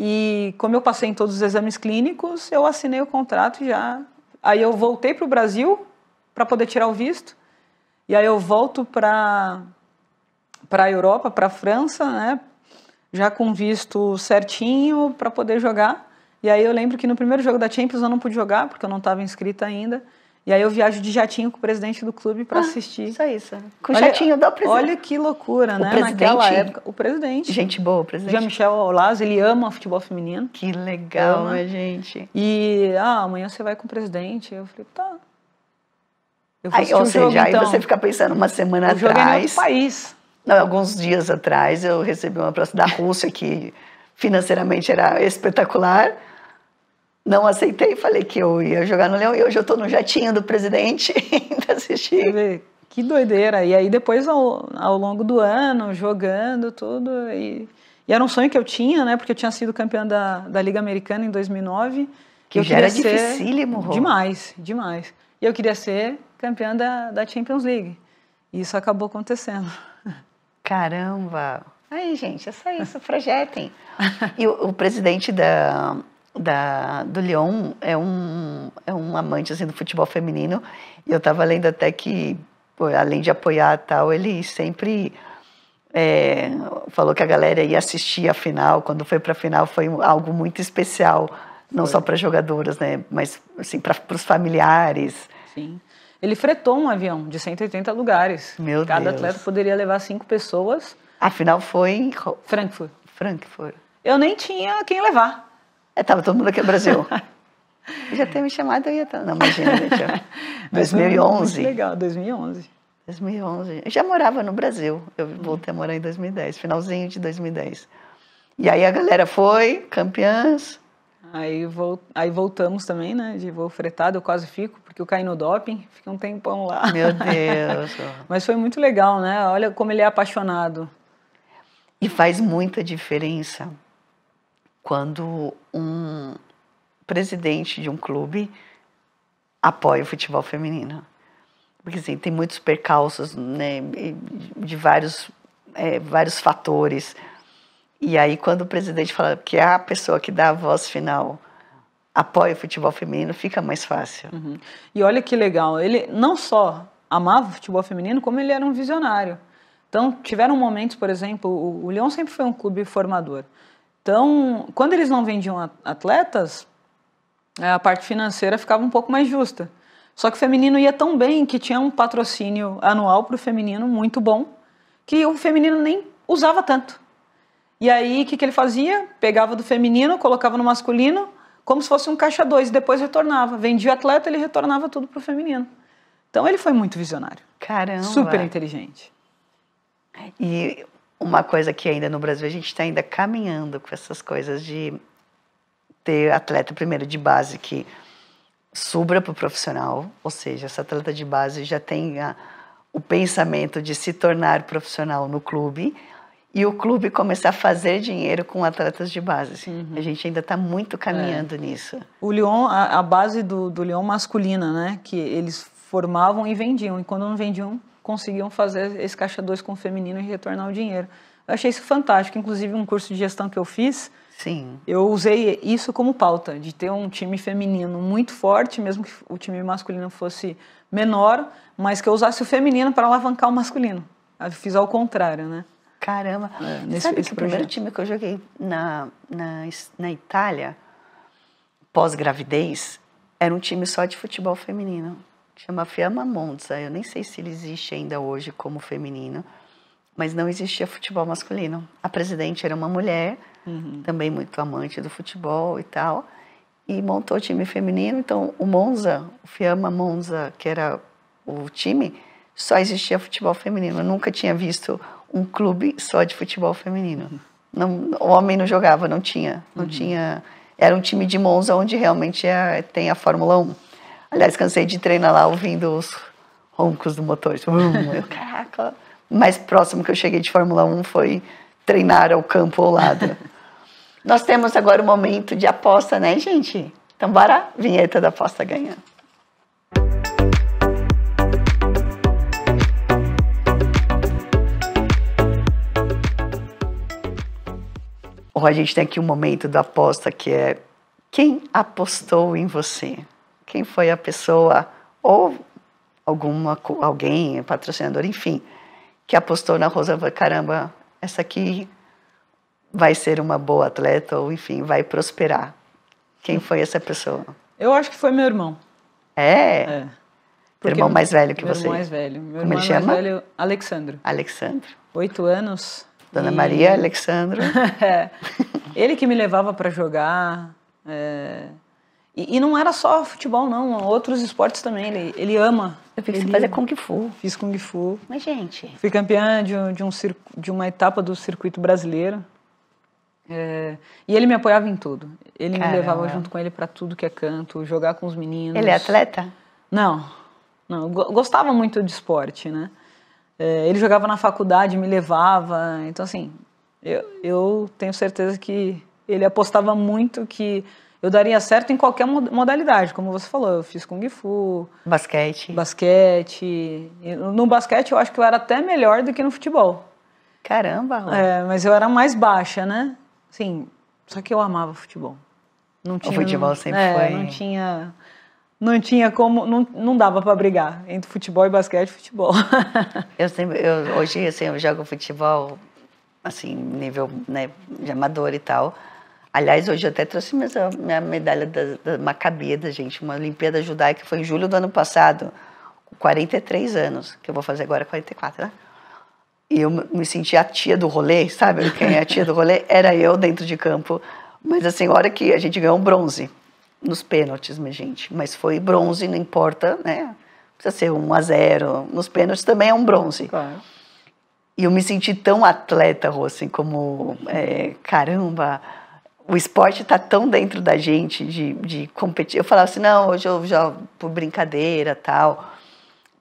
E como eu passei em todos os exames clínicos, eu assinei o contrato já. Aí eu voltei para o Brasil para poder tirar o visto. E aí eu volto para a Europa, para a França, né, já com visto certinho para poder jogar. E aí eu lembro que no primeiro jogo da Champions eu não pude jogar, porque eu não estava inscrita ainda. E aí eu viajo de jatinho com o presidente do clube para assistir. Só isso. Com o jatinho do presidente. Olha que loucura, né? Naquela época, o presidente. Gente boa, o presidente. Jean-Michel Aulas, ele ama futebol feminino. Que legal, né, gente? E, amanhã você vai com o presidente. Eu falei, tá. Eu aí, ou seja, aí você fica pensando, uma semana atrás... Eu joguei em outro país. Não, alguns dias atrás eu recebi uma proposta da Rússia que financeiramente era espetacular. Não aceitei, falei que eu ia jogar no Leão e hoje eu estou no jatinho do presidente indo assistir. Que doideira. E aí depois, ao longo do ano, jogando tudo. E era um sonho que eu tinha, né? Porque eu tinha sido campeã da Liga Americana em 2009. Que já era dificílimo, Rô. Demais. E eu queria ser campeã da Champions League. E isso acabou acontecendo. Caramba! Aí, gente, é só isso, projetem. E o presidente do Lyon é um amante assim, do futebol feminino. E eu estava lendo até que, pô, além de apoiar tal, ele sempre falou que a galera ia assistir a final. Quando foi para a final foi algo muito especial, não só para jogadoras, né, mas assim, para os familiares. Sim. Ele fretou um avião de 180 lugares. Meu Cada Deus. atleta poderia levar 5 pessoas. A final foi em Frankfurt. Frankfurt. Eu nem tinha quem levar. Tava todo mundo aqui no Brasil. Já ter me chamado, eu ia estar. Não, imagina, gente. 2011. Muito legal, 2011. 2011. Eu já morava no Brasil. Eu voltei a morar em 2010, finalzinho de 2010. E aí a galera foi, campeãs. Aí voltamos também, né, de voo fretado. Eu quase fico, porque eu caí no doping. Fiquei um tempão lá. Meu Deus. Mas foi muito legal, né? Olha como ele é apaixonado. E faz muita diferença quando um presidente de um clube apoia o futebol feminino. Porque assim, tem muitos percalços, né, de vários fatores. E aí quando o presidente fala que é a pessoa que dá a voz final apoia o futebol feminino, fica mais fácil. Uhum. E olha que legal, ele não só amava o futebol feminino, como ele era um visionário. Então, tiveram momentos, por exemplo, o Lyon sempre foi um clube formador. Então, quando eles não vendiam atletas, a parte financeira ficava um pouco mais justa. Só que o feminino ia tão bem que tinha um patrocínio anual para o feminino muito bom, que o feminino nem usava tanto. E aí, o que ele fazia? Pegava do feminino, colocava no masculino, como se fosse um caixa 2, e depois retornava. Vendia o atleta, ele retornava tudo para o feminino. Então, ele foi muito visionário. Caramba! Super inteligente. E uma coisa que ainda no Brasil a gente está ainda caminhando com essas coisas de ter atleta primeiro de base que subra para o profissional, ou seja, essa atleta de base já tem o pensamento de se tornar profissional no clube e o clube começar a fazer dinheiro com atletas de base. Uhum. A gente ainda está muito caminhando nisso. O Lyon, a base do Lyon masculina, né, que eles formavam e vendiam, e quando não vendiam, conseguiam fazer esse caixa 2 com o feminino e retornar o dinheiro. Eu achei isso fantástico, inclusive um curso de gestão que eu fiz, sim, eu usei isso como pauta, de ter um time feminino muito forte, mesmo que o time masculino fosse menor, mas que eu usasse o feminino para alavancar o masculino. Eu fiz ao contrário, né? Caramba! Sabe que o primeiro time que eu joguei na Itália, pós-gravidez, era um time só de futebol feminino. Chama Fiamma Monza. Eu nem sei se ele existe ainda hoje como feminino, mas não existia futebol masculino. A presidente era uma mulher, também muito amante do futebol e tal, e montou o time feminino. Então, o Monza, o Fiamma Monza, que era o time, só existia futebol feminino. Eu nunca tinha visto um clube só de futebol feminino. Não, o homem não jogava, não tinha. Era um time de Monza onde realmente tem a Fórmula 1. Aliás, cansei de treinar lá ouvindo os roncos do motor. Eu, caraca, o mais próximo que eu cheguei de Fórmula 1 foi treinar ao campo ao lado. Nós temos agora o momento de aposta, né, gente? Então, bora, vinheta da aposta ganha. A gente tem aqui um momento da aposta que é quem apostou em você? Quem foi a pessoa ou alguém, patrocinador, enfim, que apostou na Rosa, caramba, essa aqui vai ser uma boa atleta ou, enfim, vai prosperar. Quem foi essa pessoa? Eu acho que foi meu irmão. É? Teu irmão mais velho que você? Meu irmão mais velho. Meu Como irmão ele chama? mais velho, Alexandro. Alexandro. 8 anos. Dona Maria, Alexandro. Ele que me levava para jogar. E não era só futebol, não. Outros esportes também. Ele ama. Eu vi que você fazia Kung Fu. Fiz Kung Fu. Mas, gente... Fui campeã de uma etapa do circuito brasileiro. E ele me apoiava em tudo. Ele me levava junto com ele para tudo que é canto, jogar com os meninos. Ele é atleta? Não. Gostava muito de esporte, né? Ele jogava na faculdade, me levava. Então, assim, eu tenho certeza que ele apostava muito que eu daria certo em qualquer modalidade. Como você falou, eu fiz Kung Fu. Basquete. No basquete, eu acho que eu era até melhor do que no futebol. Caramba! Mas eu era mais baixa, né? Assim, só que eu amava futebol. Não tinha, o futebol sempre foi... Não tinha como, não dava para brigar entre futebol e basquete, futebol. Hoje, assim, eu jogo futebol, assim, nível, né, de amador e tal. Aliás, hoje eu até trouxe minha medalha da Maccabi, gente, uma Olimpíada Judaica que foi em julho do ano passado, com 43 anos, que eu vou fazer agora 44, né? E eu me senti a tia do rolê, sabe? Quem é a tia do rolê? Era eu dentro de campo. Mas assim, a hora que a gente ganhou um bronze, nos pênaltis, minha gente. Mas foi bronze, não importa, né? Precisa ser 1-0. Nos pênaltis também é um bronze. Claro. E eu me senti tão atleta, Rô, assim, como, caramba, o esporte está tão dentro da gente de competir. Eu falava assim, não, hoje eu já por brincadeira tal,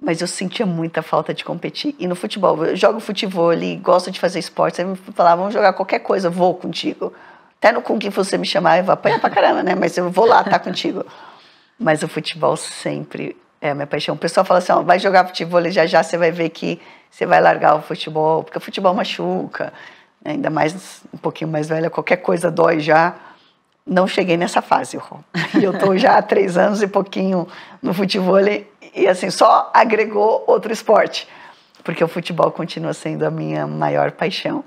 mas eu sentia muita falta de competir. E no futebol, eu jogo futebol ali, gosto de fazer esporte, você me falava, vamos jogar qualquer coisa, eu vou contigo. Até no Kung Fu você me chamar, eu vou apanhar pra caramba, né? Mas eu vou lá, tá contigo. Mas o futebol sempre é a minha paixão. O pessoal fala assim, ó, vai jogar futebol e já você vai ver que você vai largar o futebol, porque o futebol machuca. Ainda mais, um pouquinho mais velha, qualquer coisa dói já. Não cheguei nessa fase, Rô. E eu tô já há 3 anos e pouquinho no futebol e assim, só agregou outro esporte. Porque o futebol continua sendo a minha maior paixão.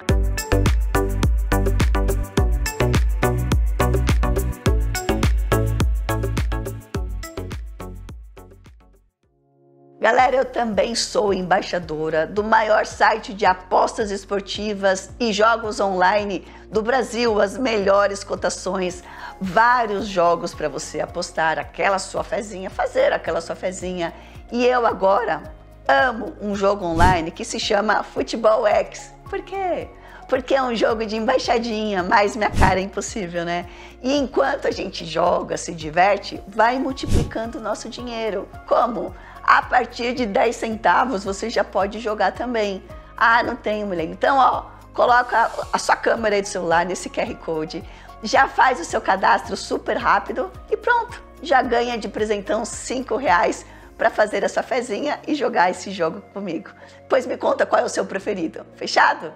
Galera, eu também sou embaixadora do maior site de apostas esportivas e jogos online do Brasil, as melhores cotações, vários jogos para você apostar aquela sua fezinha, fazer aquela sua fezinha. E eu agora amo um jogo online que se chama Futebol X. Por quê? Porque é um jogo de embaixadinha, mais minha cara é impossível, né? E enquanto a gente joga, se diverte, vai multiplicando o nosso dinheiro. Como? A partir de 10 centavos você já pode jogar também. Ah, não tenho, mulher. Então, ó, coloca a sua câmera aí do celular nesse QR Code, já faz o seu cadastro super rápido e pronto, já ganha de presentão R$5 para fazer essa fezinha e jogar esse jogo comigo. Pois me conta qual é o seu preferido. Fechado?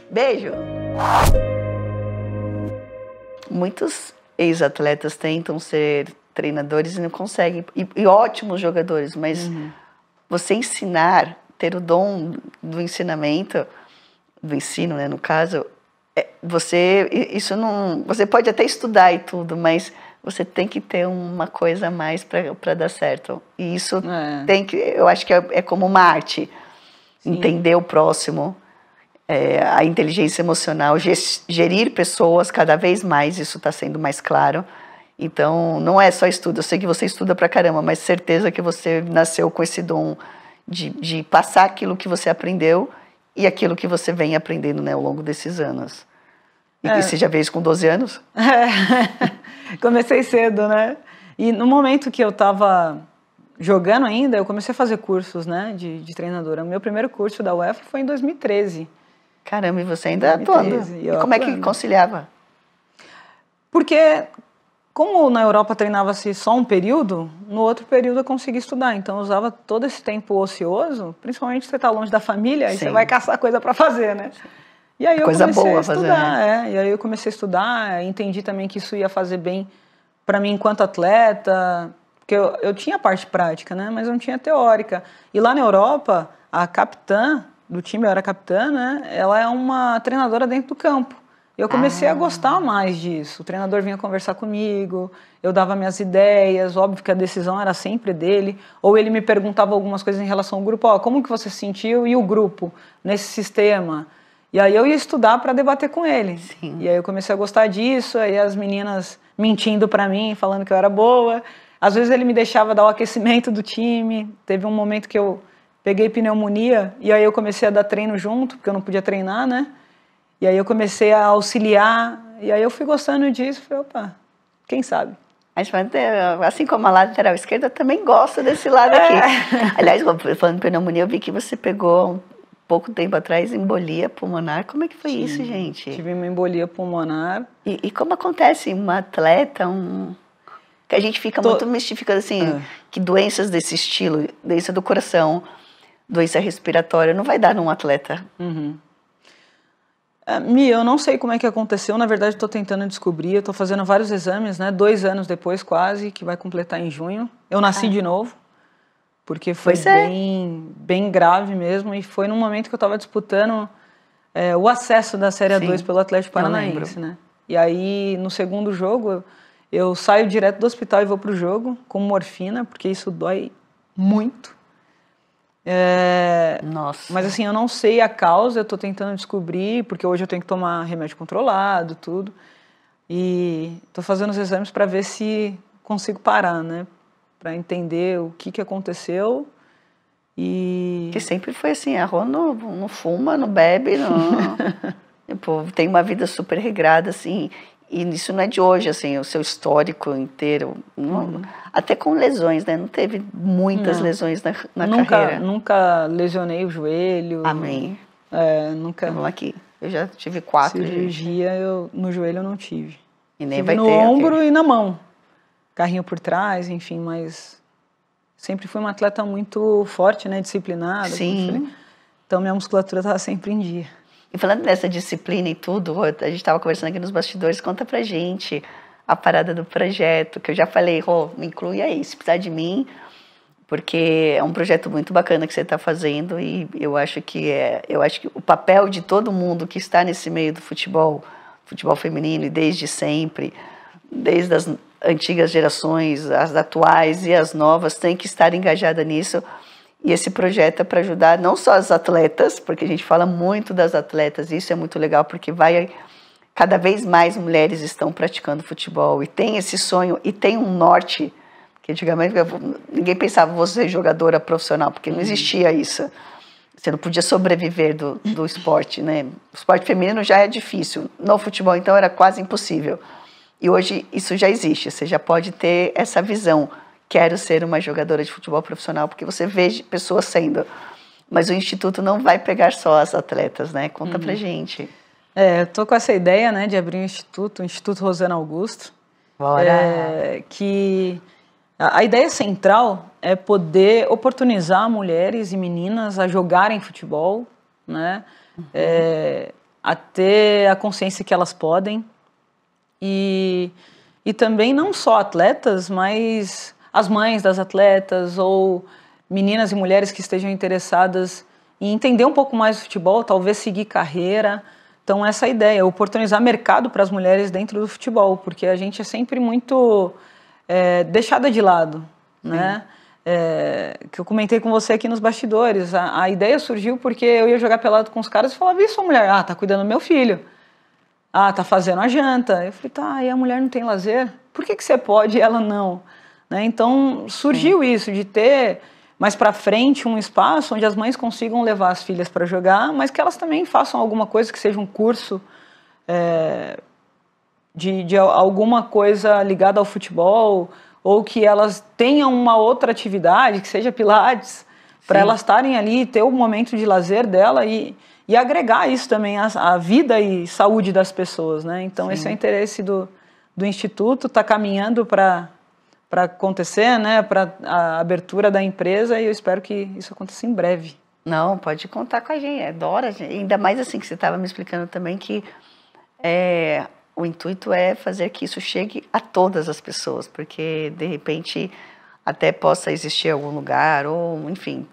Beijo! Muitos ex-atletas tentam ser treinadores e não conseguem, e ótimos jogadores, mas você ensinar, ter o dom do ensinamento, do ensino, né, no caso, você pode até estudar e tudo, mas você tem que ter uma coisa a mais para dar certo. E isso eu acho que é como uma arte. Sim. Entender o próximo, a inteligência emocional, gerir pessoas cada vez mais, isso está sendo mais claro. Então, não é só estudo. Eu sei que você estuda pra caramba, mas certeza que você nasceu com esse dom de passar aquilo que você aprendeu e aquilo que você vem aprendendo, né, ao longo desses anos. E você já fez com 12 anos? Comecei cedo, né? E no momento que eu estava jogando ainda, eu comecei a fazer cursos, né, de treinadora. O meu primeiro curso da UEFA foi em 2013. Caramba, e você ainda atuando? E como é que conciliava? Porque... como na Europa treinava-se só um período, no outro período eu consegui estudar. Então eu usava todo esse tempo ocioso, principalmente se você está longe da família, aí você vai caçar coisa para fazer, né? E aí eu comecei a estudar, E aí eu comecei a estudar, entendi também que isso ia fazer bem para mim enquanto atleta, porque eu tinha parte prática, né? Mas não tinha teórica. E lá na Europa, a capitã do time, eu era capitã, né? Ela é uma treinadora dentro do campo. Eu comecei a gostar mais disso. O treinador vinha conversar comigo, eu dava minhas ideias, óbvio que a decisão era sempre dele, ou ele me perguntava algumas coisas em relação ao grupo, como que você se sentiu e o grupo nesse sistema? E aí eu ia estudar para debater com ele. Sim. E aí eu comecei a gostar disso, aí as meninas mentindo para mim, falando que eu era boa. Às vezes ele me deixava dar o aquecimento do time. Teve um momento que eu peguei pneumonia e aí eu comecei a dar treino junto, porque eu não podia treinar, né? E aí eu comecei a auxiliar, e aí eu fui gostando disso, falei, opa, quem sabe? Assim como a lateral esquerda, eu também gosto desse lado aqui. Aliás, falando de pneumonia, eu vi que você pegou, pouco tempo atrás, embolia pulmonar. Como é que foi isso, gente? Tive uma embolia pulmonar. E como acontece uma atleta, que a gente fica muito mistificando, assim, que doenças desse estilo, doença do coração, doença respiratória, não vai dar num atleta. Mi, eu não sei como é que aconteceu, na verdade estou tentando descobrir, eu estou fazendo vários exames, né? 2 anos depois quase, que vai completar em junho. Eu nasci de novo, porque foi bem grave mesmo, e foi num momento que eu estava disputando o acesso da Série A2 pelo Atlético Paranaense, né? E aí, no segundo jogo, eu saio direto do hospital e vou pro jogo com morfina, porque isso dói muito. Nossa. Mas assim, eu não sei a causa, eu tô tentando descobrir, porque hoje eu tenho que tomar remédio controlado, tudo. E tô fazendo os exames para ver se consigo parar, né? Para entender o que aconteceu. E que sempre foi assim, a Rô não fuma, não bebe, não. Tipo, tem uma vida super regrada, assim. E isso não é de hoje, assim, o seu histórico inteiro. Até com lesões, né? Não teve muitas lesões na carreira. Nunca lesionei o joelho. Amém. Nunca. Vamos aqui. Eu já tive 4. Cirurgia no joelho eu não tive. E nem tive vai no ter. Ombro e na mão. Carrinho por trás, enfim, mas sempre fui uma atleta muito forte, né? Disciplinada. Sim. Então minha musculatura estava sempre em dia. E falando dessa disciplina e tudo, a gente estava conversando aqui nos bastidores, conta pra gente a parada do projeto, que eu já falei, Rô, me inclui aí, se precisar de mim, porque é um projeto muito bacana que você está fazendo e eu acho que o papel de todo mundo que está nesse meio do futebol feminino e desde sempre, desde as antigas gerações, as atuais e as novas, tem que estar engajada nisso. E esse projeto é para ajudar não só as atletas, porque a gente fala muito das atletas, e isso é muito legal, porque cada vez mais mulheres estão praticando futebol, e tem esse sonho, e tem um norte, que antigamente ninguém pensava vou ser jogadora profissional, porque não existia isso. Você não podia sobreviver do esporte, né? O esporte feminino já é difícil, no futebol então era quase impossível. E hoje isso já existe, você já pode ter essa visão. Quero ser uma jogadora de futebol profissional, porque você vê pessoas sendo. Mas o Instituto não vai pegar só as atletas, né? Conta pra gente. Eu tô com essa ideia, né, de abrir um instituto, o Instituto Rosana Augusto. Bora! Que a ideia central é poder oportunizar mulheres e meninas a jogarem futebol, né? A ter a consciência que elas podem. E também não só atletas, mas as mães das atletas ou meninas e mulheres que estejam interessadas em entender um pouco mais do futebol, talvez seguir carreira. Então essa é a ideia, oportunizar mercado para as mulheres dentro do futebol, porque a gente é sempre muito deixada de lado, né? Que eu comentei com você aqui nos bastidores, a ideia surgiu porque eu ia jogar pelado com os caras e falava, isso, mulher, tá cuidando do meu filho. Tá fazendo a janta. Eu falei, tá, e a mulher não tem lazer? Por que você pode e ela não? Né? Então, surgiu isso, de ter mais para frente um espaço onde as mães consigam levar as filhas para jogar, mas que elas também façam alguma coisa, que seja um curso de alguma coisa ligada ao futebol, ou que elas tenham uma outra atividade, que seja pilates, para elas estarem ali, ter o momento de lazer dela e agregar isso também à vida e saúde das pessoas, né? Então, esse é o interesse do Instituto, está caminhando para acontecer, né? Para a abertura da empresa, e eu espero que isso aconteça em breve. Não, pode contar com a gente, adora, ainda mais assim que você estava me explicando também que o intuito é fazer que isso chegue a todas as pessoas, porque de repente até possa existir algum lugar, ou enfim,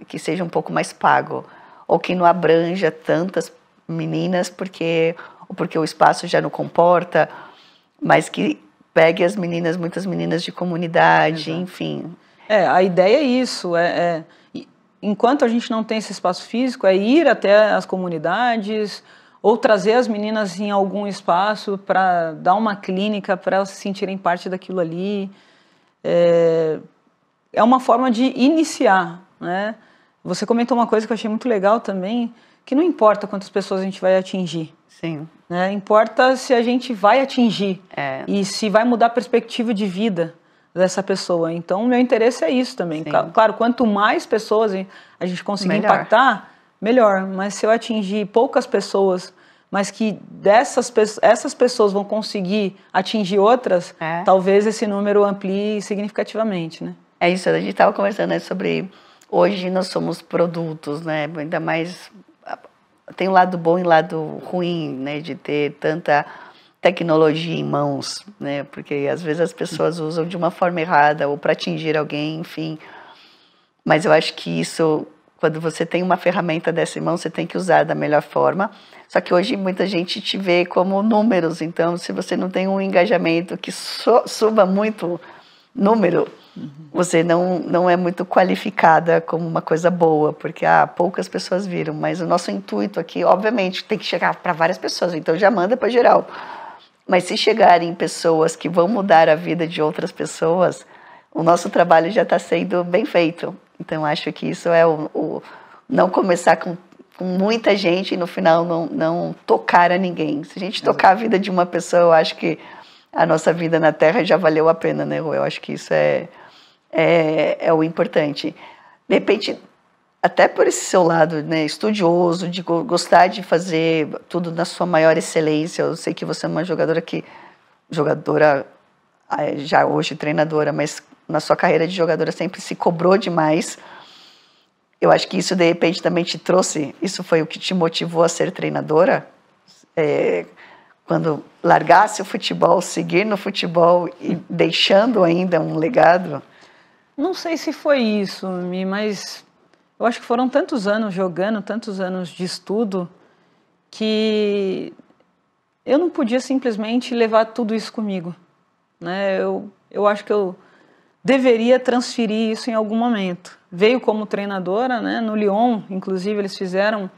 que seja um pouco mais pago, ou que não abranja tantas meninas, porque o espaço já não comporta, mas que pegue muitas meninas de comunidade, enfim. A ideia é isso, enquanto a gente não tem esse espaço físico, é ir até as comunidades, ou trazer as meninas em algum espaço para dar uma clínica, para elas se sentirem parte daquilo ali. É uma forma de iniciar, né? Você comentou uma coisa que eu achei muito legal também, que não importa quantas pessoas a gente vai atingir. Sim. Né? Importa se a gente vai atingir e se vai mudar a perspectiva de vida dessa pessoa. Então, o meu interesse é isso também. Claro, quanto mais pessoas a gente conseguir impactar, melhor. Mas se eu atingir poucas pessoas, mas que essas pessoas vão conseguir atingir outras, talvez esse número amplie significativamente, né? É isso, a gente estava conversando sobre... Hoje nós somos produtos, né? Ainda mais tem um lado bom e lado ruim, né, de ter tanta tecnologia em mãos, né, porque às vezes as pessoas usam de uma forma errada ou para atingir alguém, enfim. Mas eu acho que isso, quando você tem uma ferramenta dessa em mão, você tem que usar da melhor forma. Só que hoje muita gente te vê como números, então se você não tem um engajamento que suba muito número, você não é muito qualificada como uma coisa boa, porque poucas pessoas viram, mas o nosso intuito aqui, obviamente, tem que chegar para várias pessoas, então já manda para geral. Mas se chegarem pessoas que vão mudar a vida de outras pessoas, o nosso trabalho já está sendo bem feito. Então acho que isso é o não começar com muita gente e no final não tocar a ninguém. Se a gente tocar a vida de uma pessoa, eu acho que a nossa vida na Terra já valeu a pena, né, Rô? Eu acho que isso é o importante. De repente, até por esse seu lado, né, estudioso, de gostar de fazer tudo na sua maior excelência. Eu sei que você é uma jogadora já hoje treinadora, mas na sua carreira de jogadora sempre se cobrou demais. Eu acho que isso, de repente, também te trouxe, isso foi o que te motivou a ser treinadora? Quando largasse o futebol, seguir no futebol e deixando ainda um legado? Não sei se foi isso, mas eu acho que foram tantos anos jogando, tantos anos de estudo, que eu não podia simplesmente levar tudo isso comigo, né? Eu acho que eu deveria transferir isso em algum momento. Veio como treinadora, né? No Lyon, inclusive, eles fizeram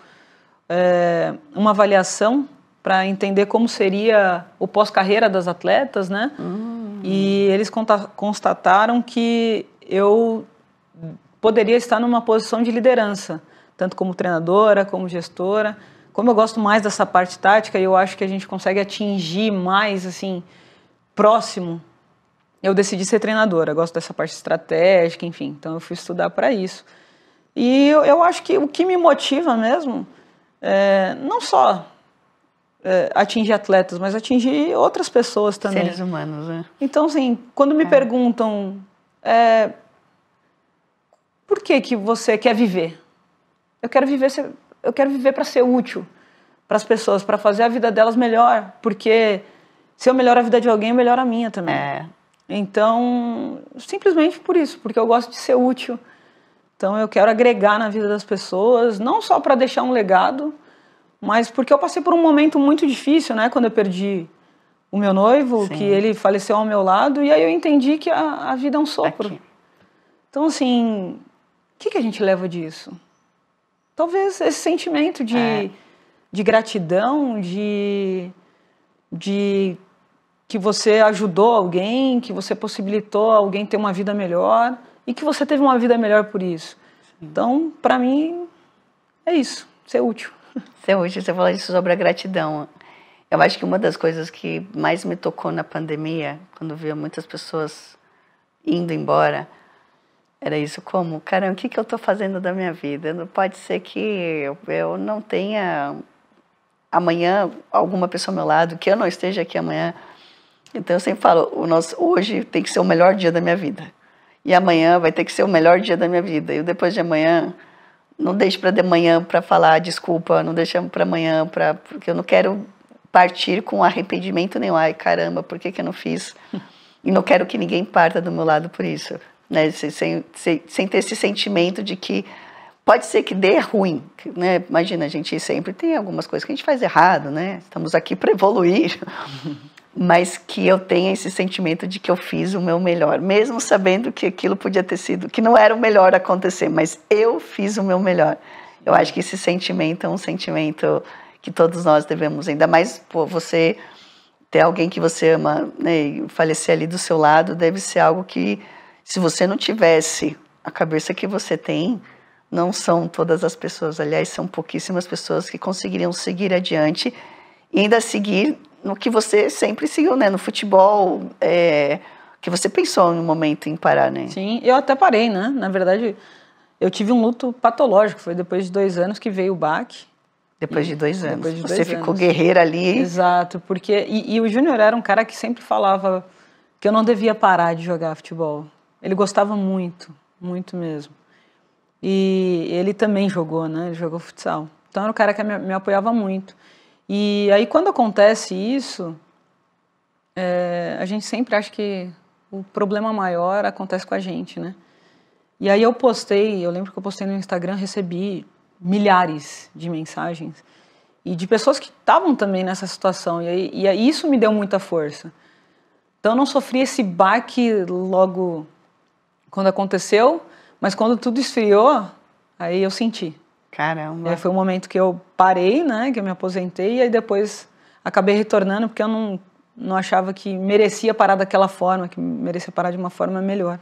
uma avaliação para entender como seria o pós-carreira das atletas, né? E eles constataram que eu poderia estar numa posição de liderança, tanto como treinadora, como gestora. Como eu gosto mais dessa parte tática e eu acho que a gente consegue atingir mais, assim, próximo, eu decidi ser treinadora. Eu gosto dessa parte estratégica, enfim. Então eu fui estudar para isso. E eu acho que o que me motiva mesmo não só atingir atletas, mas atingir outras pessoas também. Seres humanos, né? Então, assim, quando me perguntam por que você quer viver? Eu quero viver para ser útil para as pessoas, para fazer a vida delas melhor, porque se eu melhoro a vida de alguém, eu melhoro a minha também. Então, simplesmente por isso, porque eu gosto de ser útil. Então, eu quero agregar na vida das pessoas, não só para deixar um legado, mas porque eu passei por um momento muito difícil, né? Quando eu perdi o meu noivo, que ele faleceu ao meu lado, e aí eu entendi que a vida é um sopro. Então, assim, o que a gente leva disso? Talvez esse sentimento de gratidão, de que você ajudou alguém, que você possibilitou alguém ter uma vida melhor e que você teve uma vida melhor por isso. Então, para mim, é isso, ser útil. Ser útil, você falou isso sobre a gratidão. Eu acho que uma das coisas que mais me tocou na pandemia, quando via muitas pessoas indo embora, era isso, como, caramba, o que eu estou fazendo da minha vida? Não pode ser que eu não tenha amanhã alguma pessoa ao meu lado, que eu não esteja aqui amanhã. Então eu sempre falo, hoje tem que ser o melhor dia da minha vida. E amanhã vai ter que ser o melhor dia da minha vida. E depois de amanhã, não deixe para de manhã para falar desculpa, não deixe para amanhã, porque eu não quero partir com arrependimento nenhum. Ai, caramba, por que eu não fiz? E não quero que ninguém parta do meu lado por isso. Né? Sem ter esse sentimento de que pode ser que dê ruim. Né? Imagina, a gente sempre tem algumas coisas que a gente faz errado, né? Estamos aqui para evoluir. Mas que eu tenha esse sentimento de que eu fiz o meu melhor, mesmo sabendo que aquilo podia ter sido, que não era o melhor acontecer, mas eu fiz o meu melhor. Eu acho que esse sentimento é um sentimento que todos nós devemos, ainda mais você ter alguém que você ama, né, e falecer ali do seu lado, deve ser algo que, se você não tivesse a cabeça que você tem, não são todas as pessoas, aliás, são pouquíssimas pessoas que conseguiriam seguir adiante e ainda seguir no que você sempre seguiu, né? No futebol, que você pensou no momento em parar, né? Sim, eu até parei, né? Na verdade, eu tive um luto patológico, foi depois de 2 anos que veio o baque. Depois de 2 anos. Depois de você 2 ficou anos. Guerreira ali. Exato, porque... E o Júnior era um cara que sempre falava que eu não devia parar de jogar futebol. Ele gostava muito, muito mesmo. E ele também jogou, né? Ele jogou futsal. Então era um cara que me apoiava muito. E aí quando acontece isso, a gente sempre acha que o problema maior acontece com a gente, né? E aí eu lembro que eu postei no Instagram, recebi milhares de mensagens e de pessoas que estavam também nessa situação, e aí isso me deu muita força. Então eu não sofri esse baque logo quando aconteceu, mas quando tudo esfriou, aí eu senti. Caramba! E aí foi um momento que eu parei, né, que eu me aposentei, e aí depois acabei retornando, porque eu não achava que merecia parar daquela forma, que merecia parar de uma forma melhor.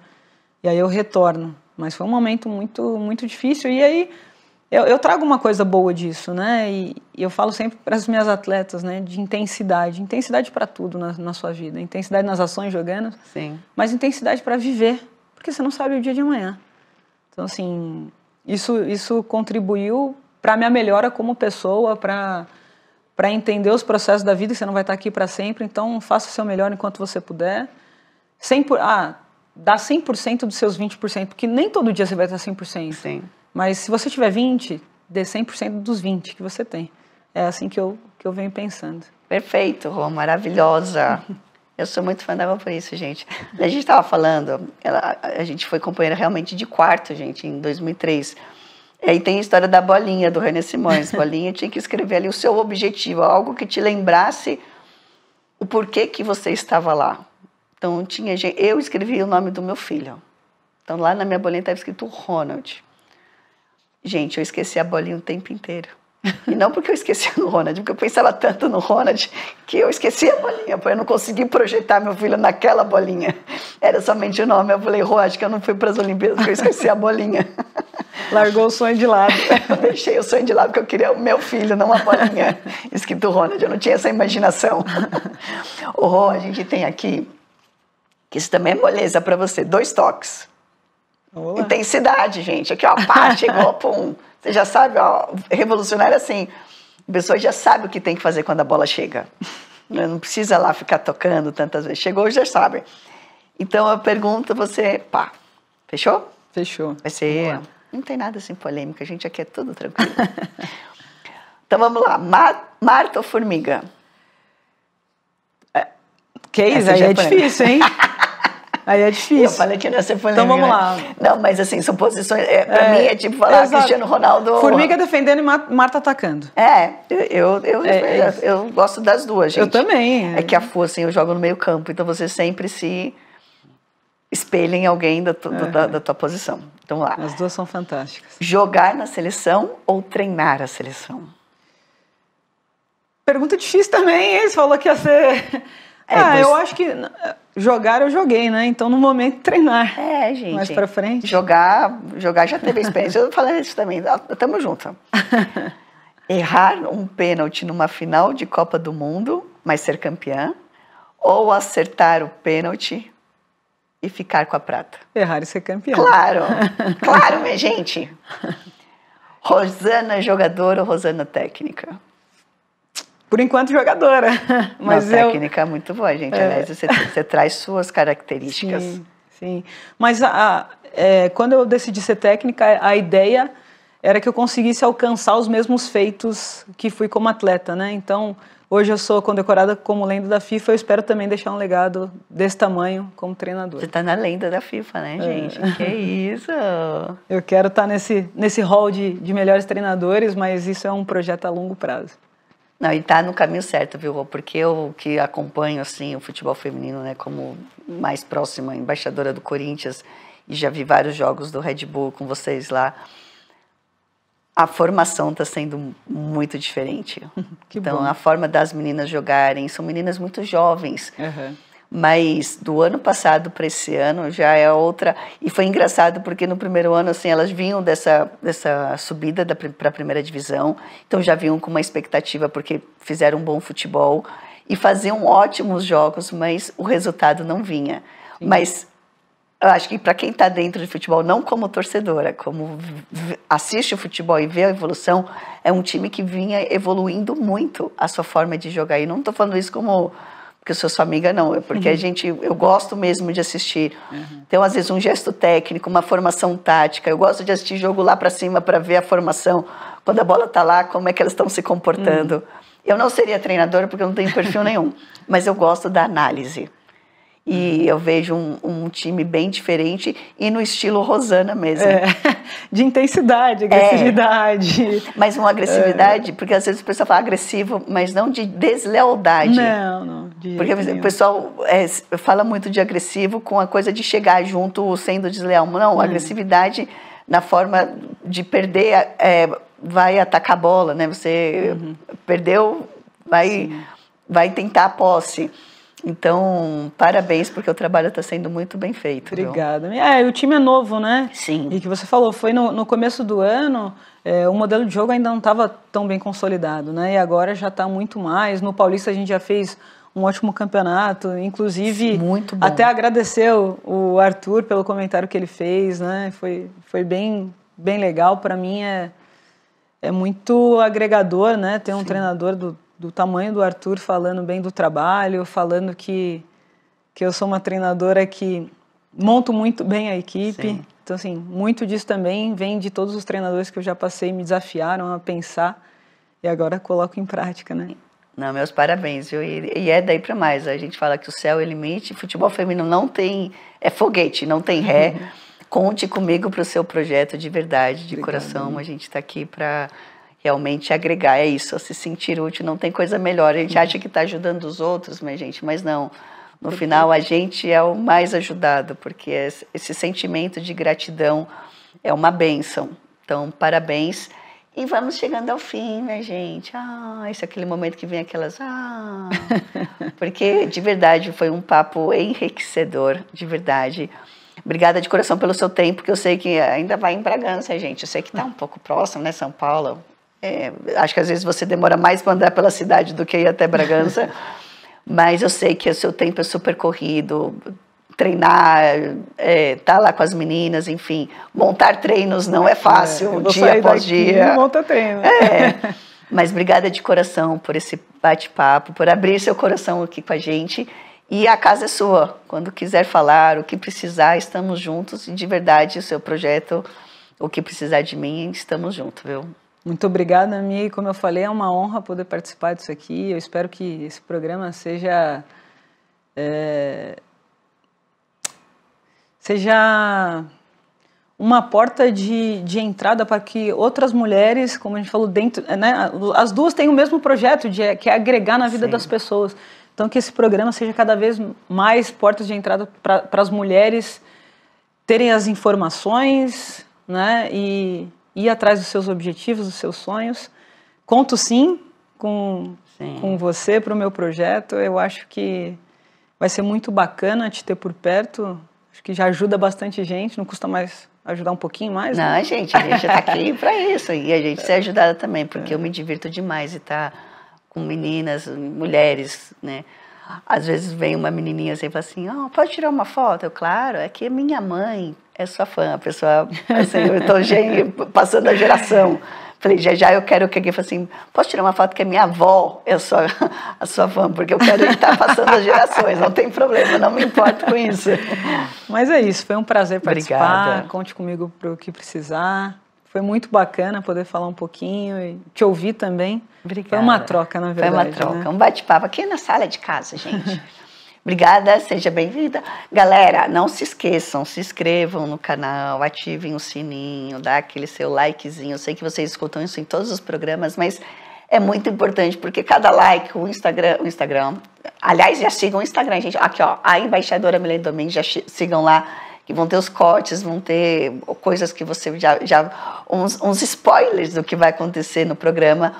E aí eu retorno. Mas foi um momento muito, muito difícil. E aí eu trago uma coisa boa disso, né? E eu falo sempre para as minhas atletas, né? De intensidade. Intensidade para tudo na sua vida. Intensidade nas ações jogando. Sim. Mas intensidade para viver. Porque você não sabe o dia de amanhã. Então, assim, isso contribuiu para a minha melhora como pessoa, para entender os processos da vida, que você não vai estar aqui para sempre. Então, faça o seu melhor enquanto você puder. Dá 100% dos seus 20%, porque nem todo dia você vai estar 100%. Sim. Mas se você tiver 20%, dê 100% dos 20% que você tem. É assim que eu venho pensando. Perfeito, Rô, maravilhosa. Eu sou muito fã dela por isso, gente. A gente estava falando, a gente foi companheira realmente de quarto, gente, em 2003. E aí tem a história da bolinha, do René Simões. Bolinha tinha que escrever ali o seu objetivo, algo que te lembrasse o porquê que você estava lá. Então, eu escrevi o nome do meu filho. Então, lá na minha bolinha estava escrito Ronald. Gente, eu esqueci a bolinha o tempo inteiro. E não porque eu esqueci no Ronald, porque eu pensava tanto no Ronald que eu esqueci a bolinha, porque eu não consegui projetar meu filho naquela bolinha. Era somente o nome. Eu falei, acho que eu não fui para as Olimpíadas porque eu esqueci a bolinha. Largou o sonho de lado. Eu deixei o sonho de lado porque eu queria o meu filho, não a bolinha escrito Ronald. Eu não tinha essa imaginação. O Rô, a gente tem aqui, que isso também é moleza para você, 2 toques. Olá. Intensidade, gente. Aqui, ó, pá, chegou, pum. Você já sabe, ó, revolucionário assim. A pessoa já sabe o que tem que fazer quando a bola chega. Não precisa lá ficar tocando tantas vezes. Chegou, já sabe. Então, eu pergunto, você, pá, fechou? Fechou. Vai ser... Não tem nada assim polêmico, a gente aqui é tudo tranquilo. Então, vamos lá. Marta ou formiga? Case, aí é difícil, hein? Aí é difícil. Eu falei que não ia ser polêmica. Então vamos lá. Não, mas assim, são posições... Pra mim é tipo falar Cristiano Ronaldo... Formiga defendendo e Marta atacando. Eu gosto das duas, gente. Eu também. É que a Fu, assim, eu jogo no meio campo, então você sempre se espelha em alguém da tua posição. Então lá. As duas são fantásticas. Jogar na seleção ou treinar a seleção? Pergunta difícil também, hein? Você falou que ia ser... eu acho que jogar eu joguei, né? Então, no momento, treinar. Gente. Mais pra frente. Jogar já teve experiência. Eu falei isso também. Tamo junto. Errar um pênalti numa final de Copa do Mundo, mas ser campeã, ou acertar o pênalti e ficar com a prata? Errar e ser campeã. Claro, minha gente. Rosana jogadora ou Rosana técnica? Por enquanto, jogadora. Mas técnica é muito boa, gente. Aliás, você traz suas características. Sim. Mas quando eu decidi ser técnica, a ideia era que eu conseguisse alcançar os mesmos feitos que fui como atleta, né? Então, hoje eu sou condecorada como lenda da FIFA, eu espero também deixar um legado desse tamanho como treinador. Você está na lenda da FIFA, né, gente? Que isso! Eu quero estar nesse hall de melhores treinadores, mas isso é um projeto a longo prazo. Não, e tá no caminho certo, viu? Porque eu que acompanho, assim, o futebol feminino, né, como mais próxima embaixadora do Corinthians, e já vi vários jogos do Red Bull com vocês lá, a formação está sendo muito diferente. Então, a forma das meninas jogarem, são meninas muito jovens, mas do ano passado para esse ano já é outra. E foi engraçado porque no primeiro ano, assim, elas vinham dessa subida para a primeira divisão, então já vinham com uma expectativa porque fizeram um bom futebol e faziam ótimos jogos, mas o resultado não vinha. Sim. Mas eu acho que para quem está dentro de futebol, não como torcedora, como assiste o futebol e vê a evolução, é um time que vinha evoluindo muito a sua forma de jogar. E não estou falando isso como porque eu sou sua amiga, não, é porque eu gosto mesmo de assistir. Então, às vezes, um gesto técnico, uma formação tática, eu gosto de assistir jogo lá para cima para ver a formação, quando a bola está lá, como é que elas estão se comportando. Eu não seria treinadora porque eu não tenho perfil nenhum, mas eu gosto da análise. E eu vejo um time bem diferente e no estilo Rosana mesmo. De intensidade, agressividade. Mas uma agressividade, porque às vezes o pessoal fala agressivo, mas não de deslealdade. Não. Porque o pessoal fala muito de agressivo com a coisa de chegar junto sendo desleal. Não, agressividade na forma de perder, vai atacar a bola, né? Você perdeu, vai tentar a posse. Então, parabéns, porque o trabalho está sendo muito bem feito. Obrigada. O time é novo, né? Sim. E que você falou, foi no começo do ano, o modelo de jogo ainda não estava tão bem consolidado, né? E agora já está muito mais. No Paulista a gente já fez um ótimo campeonato, inclusive muito bom. Até agradecer o Arthur pelo comentário que ele fez, né? Foi bem legal. Para mim é muito agregador, né? Ter um treinador do tamanho do Arthur falando bem do trabalho, falando que eu sou uma treinadora que monto muito bem a equipe. Sim. Então, assim, muito disso também vem de todos os treinadores que eu já passei, me desafiaram a pensar e agora coloco em prática, né? Não, meus parabéns, viu? E é daí para mais. A gente fala que o céu é o limite, futebol feminino não tem, é foguete, não tem ré. Conte comigo para o seu projeto de verdade, de coração. A gente está aqui para realmente agregar, é isso, se sentir útil, não tem coisa melhor. A gente acha que está ajudando os outros, mas não. No final, a gente é o mais ajudado, porque esse sentimento de gratidão é uma bênção. Então, parabéns. E vamos chegando ao fim, né, gente? Esse é aquele momento que vem aquelas... Porque, de verdade, foi um papo enriquecedor, de verdade. Obrigada de coração pelo seu tempo, porque eu sei que ainda vai em Bragança, gente. Eu sei que está um pouco próximo, né, São Paulo. Acho que às vezes você demora mais para andar pela cidade do que ir até Bragança, mas eu sei que o seu tempo é super corrido, treinar, tá lá com as meninas, enfim, montar treinos não é fácil, dia após dia. Monta treino. Mas obrigada de coração por esse bate-papo, por abrir seu coração aqui com a gente, e a casa é sua, quando quiser falar, o que precisar, estamos juntos, e de verdade o seu projeto, o que precisar de mim, estamos juntos, viu? Muito obrigada, Mi. Como eu falei, é uma honra poder participar disso aqui. Eu espero que esse programa seja uma porta de entrada para que outras mulheres, como a gente falou, né, as duas têm o mesmo projeto, que é agregar na vida das pessoas. Então, que esse programa seja cada vez mais portas de entrada para as mulheres terem as informações, né, e ir atrás dos seus objetivos, dos seus sonhos. Conto sim com você para o meu projeto. Eu acho que vai ser muito bacana te ter por perto. Acho que já ajuda bastante gente, não custa mais ajudar um pouquinho mais. Não, né? gente, a gente está aqui para isso. E a gente ser ajudada também, porque eu me divirto demais e estar com meninas, mulheres, né? Às vezes vem uma menininha assim e fala assim, pode tirar uma foto? Eu, claro, é que minha mãe é sua fã, a pessoa, assim, eu estou passando a geração. Falei, já eu quero que alguém fale assim, posso tirar uma foto que a minha avó é a sua fã, porque eu quero estar passando as gerações, não tem problema, não me importo com isso. Mas é isso, foi um prazer participar, Obrigada. Conte comigo para o que precisar. Foi muito bacana poder falar um pouquinho e te ouvir também. Obrigada. Foi uma troca, na verdade. Foi uma troca, né? um bate-papo aqui na sala de casa, gente. Obrigada, seja bem-vinda. Galera, não se esqueçam, se inscrevam no canal, ativem o sininho, dá aquele seu likezinho. Eu sei que vocês escutam isso em todos os programas, mas é muito importante, porque cada like, o Instagram, aliás, já sigam o Instagram, gente. Aqui, ó, a embaixadora Milene Domingues, já sigam lá, que vão ter os cortes, vão ter coisas que você uns spoilers do que vai acontecer no programa.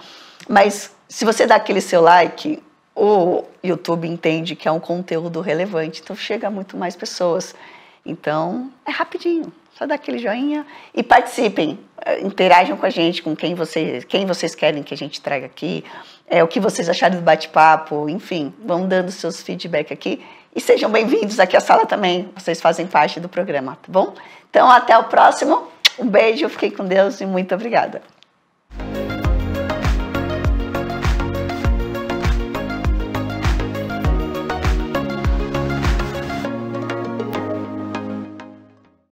Mas se você dá aquele seu like, o YouTube entende que é um conteúdo relevante, então chega a muito mais pessoas. Então, é rapidinho, só dá aquele joinha e participem, interajam com a gente, com quem vocês querem que a gente traga aqui, o que vocês acharam do bate-papo, enfim, vão dando seus feedback aqui e sejam bem-vindos aqui à sala também, vocês fazem parte do programa, tá bom? Então, até o próximo, um beijo, fiquem com Deus e muito obrigada.